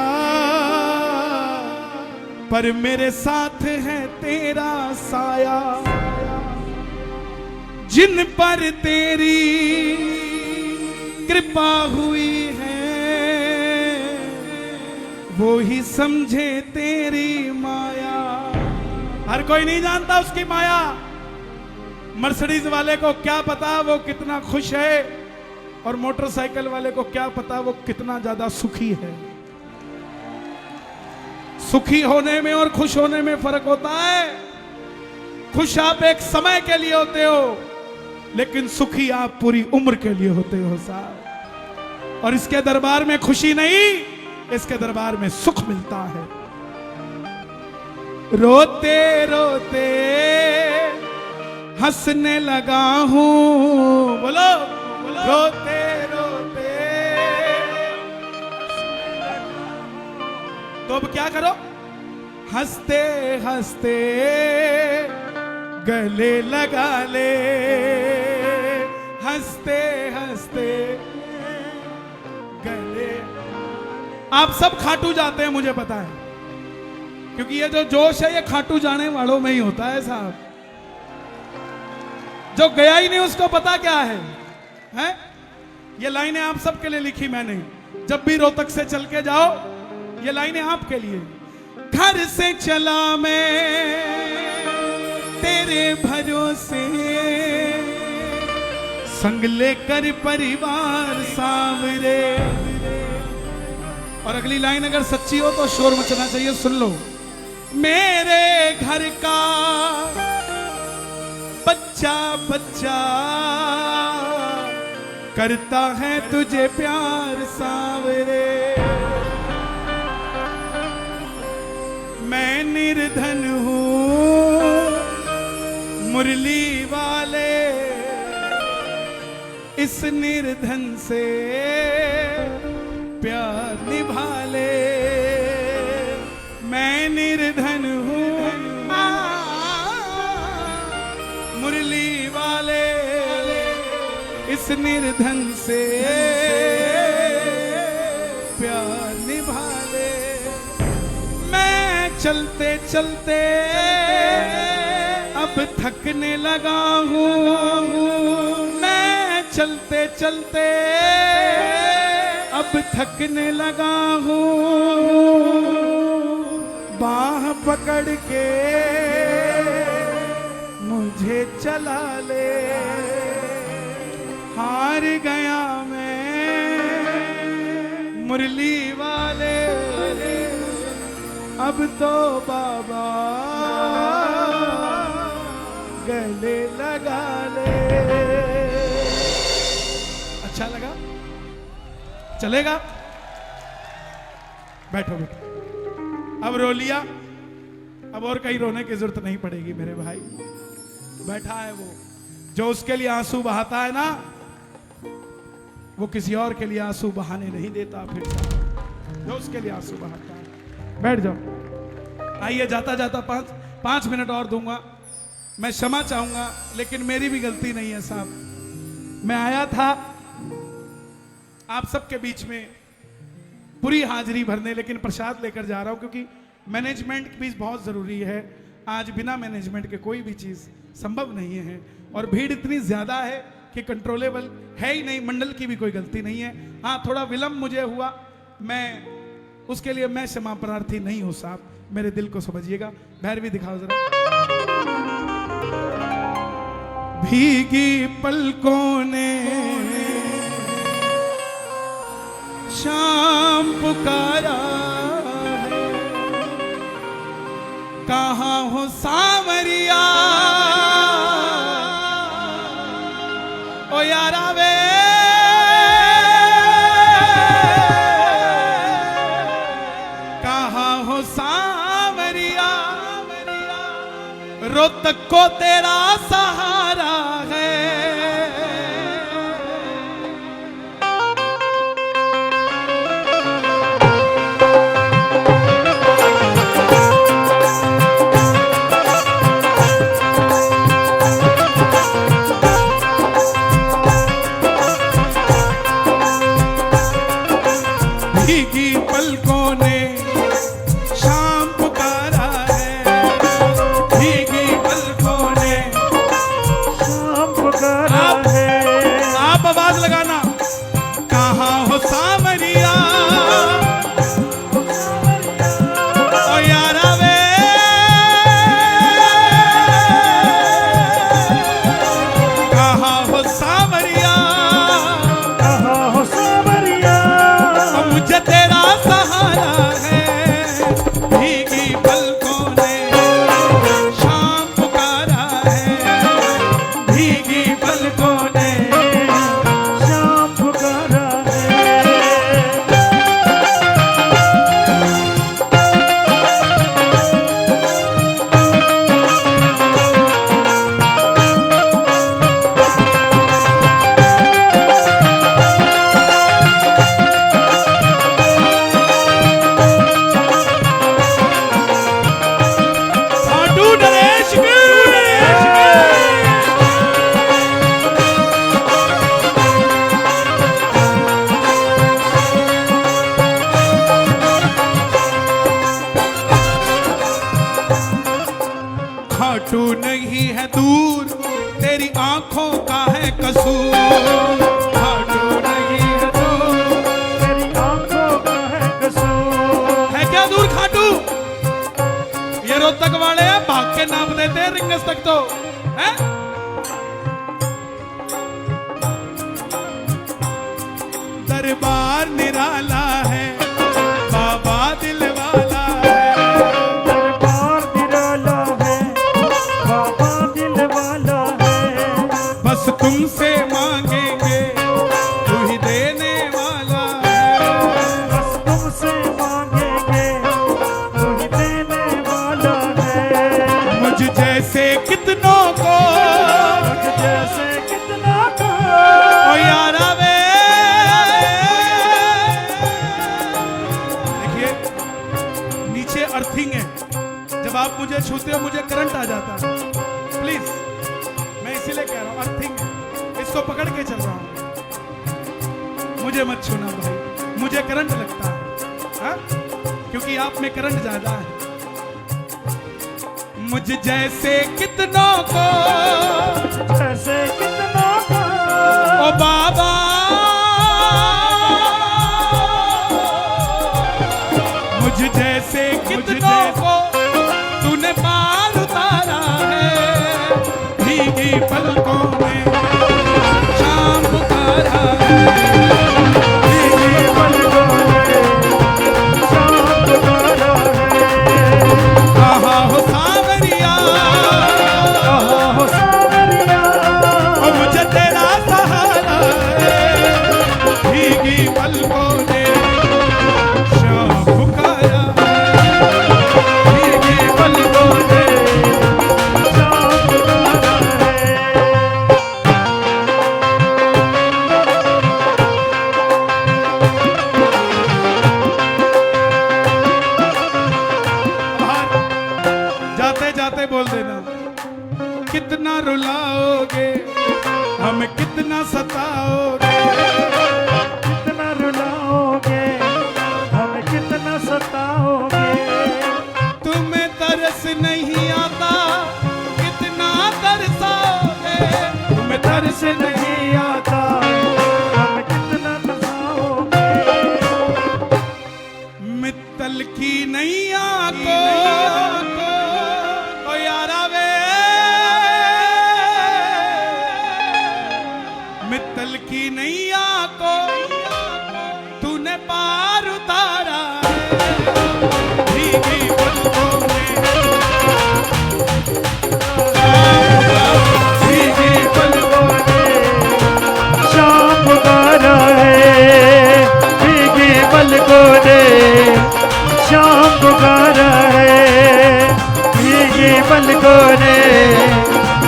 पर मेरे साथ है तेरा साया, जिन पर तेरी कृपा हुई है वो ही समझे तेरी माया। हर कोई नहीं जानता उसकी माया। मर्सिडीज वाले को क्या पता वो कितना खुश है, और मोटरसाइकिल वाले को क्या पता वो कितना ज्यादा सुखी है। सुखी होने में और खुश होने में फर्क होता है। खुश आप एक समय के लिए होते हो, लेकिन सुखी आप पूरी उम्र के लिए होते हो साहब। और इसके दरबार में खुशी नहीं, इसके दरबार में सुख मिलता है। रोते रोते हंसने लगा हूं, बोलो, बोलो। रोते रोते तो अब क्या करो, हंसते हंसते गले लगा ले, हंसते हंसते गले। आप सब खाटू जाते हैं मुझे पता है, क्योंकि ये जो जोश है ये खाटू जाने वालों में ही होता है साहब। जो गया ही नहीं उसको पता क्या है, हैं? ये लाइनें आप सबके लिए लिखी मैंने। जब भी रोहतक से चल के जाओ, ये लाइनें आपके लिए। घर से चला मैं तेरे भरोसे, संग लेकर परिवार सावरे। और अगली लाइन अगर सच्ची हो तो शोर मचना चाहिए, सुन लो। मेरे घर का बच्चा बच्चा करता है तुझे प्यार सावरे। मैं निर्धन हूँ मुरली वाले, इस निर्धन से प्यार निभा ले। मैं निर्धन हूँ मुरली वाले, इस निर्धन से प्यार निभा ले। मैं चलते चलते अब थकने लगा हूँ, मैं चलते चलते अब थकने लगा हूँ। बाह पकड़ के मुझे चला ले, हार गया मैं मुरली वाले, अब तो बाबा गले लगा ले। अच्छा लगा? चलेगा? बैठो बैठो। अब रो लिया, अब और कहीं रोने की जरूरत नहीं पड़ेगी मेरे भाई। बैठा है वो, जो उसके लिए आंसू बहाता है ना, वो किसी और के लिए आंसू बहाने नहीं देता। फिर जो उसके लिए आंसू बहाता है। बैठ जाओ। आइए, जाता जाता पांच मिनट और दूंगा। मैं क्षमा चाहूंगा, लेकिन मेरी भी गलती नहीं है साहब। मैं आया था आप सबके बीच में पूरी हाजिरी भरने, लेकिन प्रसाद लेकर जा रहा हूं, क्योंकि मैनेजमेंट भी बहुत जरूरी है। आज बिना मैनेजमेंट के कोई भी चीज संभव नहीं है, और भीड़ इतनी ज्यादा है कि कंट्रोलेबल है ही नहीं। मंडल की भी कोई गलती नहीं है। हाँ, थोड़ा विलंब मुझे हुआ, मैं उसके लिए मैं क्षमा प्रार्थी नहीं हूं साहब, मेरे दिल को समझिएगा। भैरवी दिखाओ जरा। भीगी पलकों ने शाम पुकारा है, कहाँ हो सावरिया ओ यारा वे। कहाँ हो सांवरिया, रोहतक को तेरा सहारा है। भीगी पलकों ने शाम पुकारा है, भीगी पलकों ने शाम पुकारा है। आप आवाज लगाना, कहाँ हो सांवरिया, ओ यारा वे, कहाँ हो सांवरिया, कहाँ हो सांवरिया, मुझे तेरा सहारा है। भीगी पलकों ने शाम पुकारा है, भीगी पलकों ने शाम पुकारा है। खाटू नरेश की। खाटू नहीं है दूर, तेरी आंखों का है कसूर। खाटू नहीं है दूर, तेरी आंखों का है कसूर। है क्या दूर खाटू? ये रोहतक वाले हैं, भाग के नाप देते हैं रिंगस तक तो है। दरबार निराला है, बाबा दिल वाला है। दरबार निराला है, बाबा दिल वाला है। बस तुमसे मांगेंगे, तू ही देने वाला है। बस तुमसे मांगेंगे, तू ही देने वाला है। मुझ जैसे कितनों को, मुझ जैसे कितना को, ओ यारा वे। देखिए नीचे अर्थिंग है, जब आप मुझे छूते हो मुझे करंट आ जाता है। प्लीज, मैं इसीलिए कह रहा हूं अर्थिंग है, इसको पकड़ के चल रहा हूं। मुझे मत छूना भाई, मुझे करंट लगता है, हाँ? क्योंकि आप में करंट ज्यादा है। मुझ जैसे कितनों को, जैसे कितना को, ओ बाबा, मुझ जैसे कितनों को तूने पार उतारा है। भीगी पलकों में शाम पुकारा है, भीगी पलकों में शाम पुकारा है। कहाँ हो सांवरिया, कहाँ हो सांवरिया, ओ मुझे तेरा सहारा है। भीगी पलकों ने शाम पुकारा है, भीगी पलकों ने शाम पुकारा है। जाते जाते बोल देना, कितना रुलाओगे, हमें कितना सताओगे। कितना रुलाओगे, हमें कितना सताओगे। तुम्हें तरस नहीं आता, कितना तरसाओगे। तुम्हें तरस नहीं आता, हमें कितना तरसाओगे। मित्तल की नैया को, ओ यारा वे, मित्तल की नैया को तूने पार उतारा है। भीगी पलकों में, भीगी पलकों में शाम पुकारा है, भीगी पलकों ने शाम पलकों ने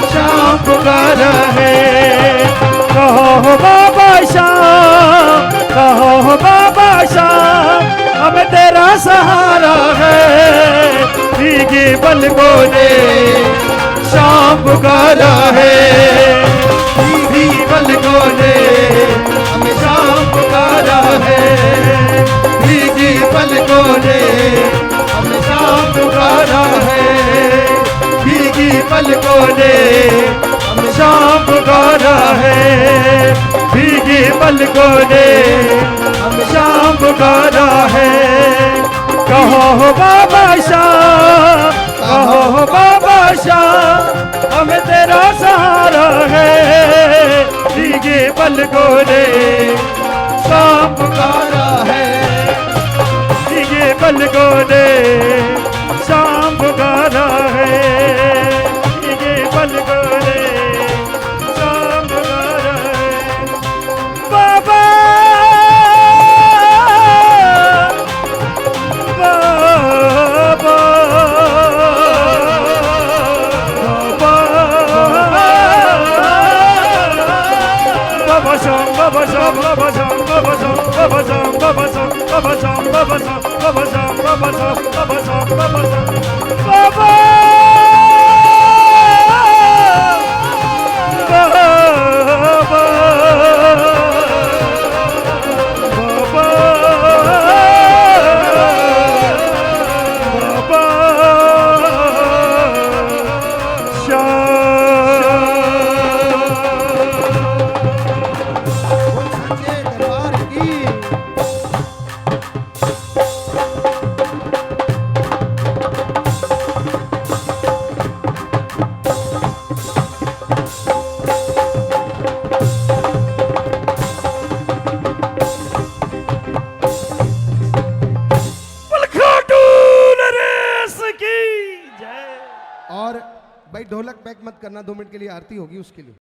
शाम पुकारा है। कहो हो बाबा शाम, कहो हो बाबा शाम, अब तेरा सहारा है। भीगी पलकों ने शाम पुकारा है। भीगी पलकों ने हमें शाम पुकारा है। भीगी पलकों ने हमें शाम पुकारा है। भीगी पलकों ने हमें शाम पुकारा है। भीगी पलकों ने हमें शाम पुकारा है। कहो हो बाबा शाम, कहो हो बाबा शाम, हमें तेरा सहारा है। भीगे पलकों ने शाम पुकारा है। भीगे पलकों ने शाम पुकारा है। भीगे पलकों ने शाम पुकारा है। बाबा और भाई ढोलक पैक मत करना, 2 मिनट के लिए आरती होगी उसके लिए।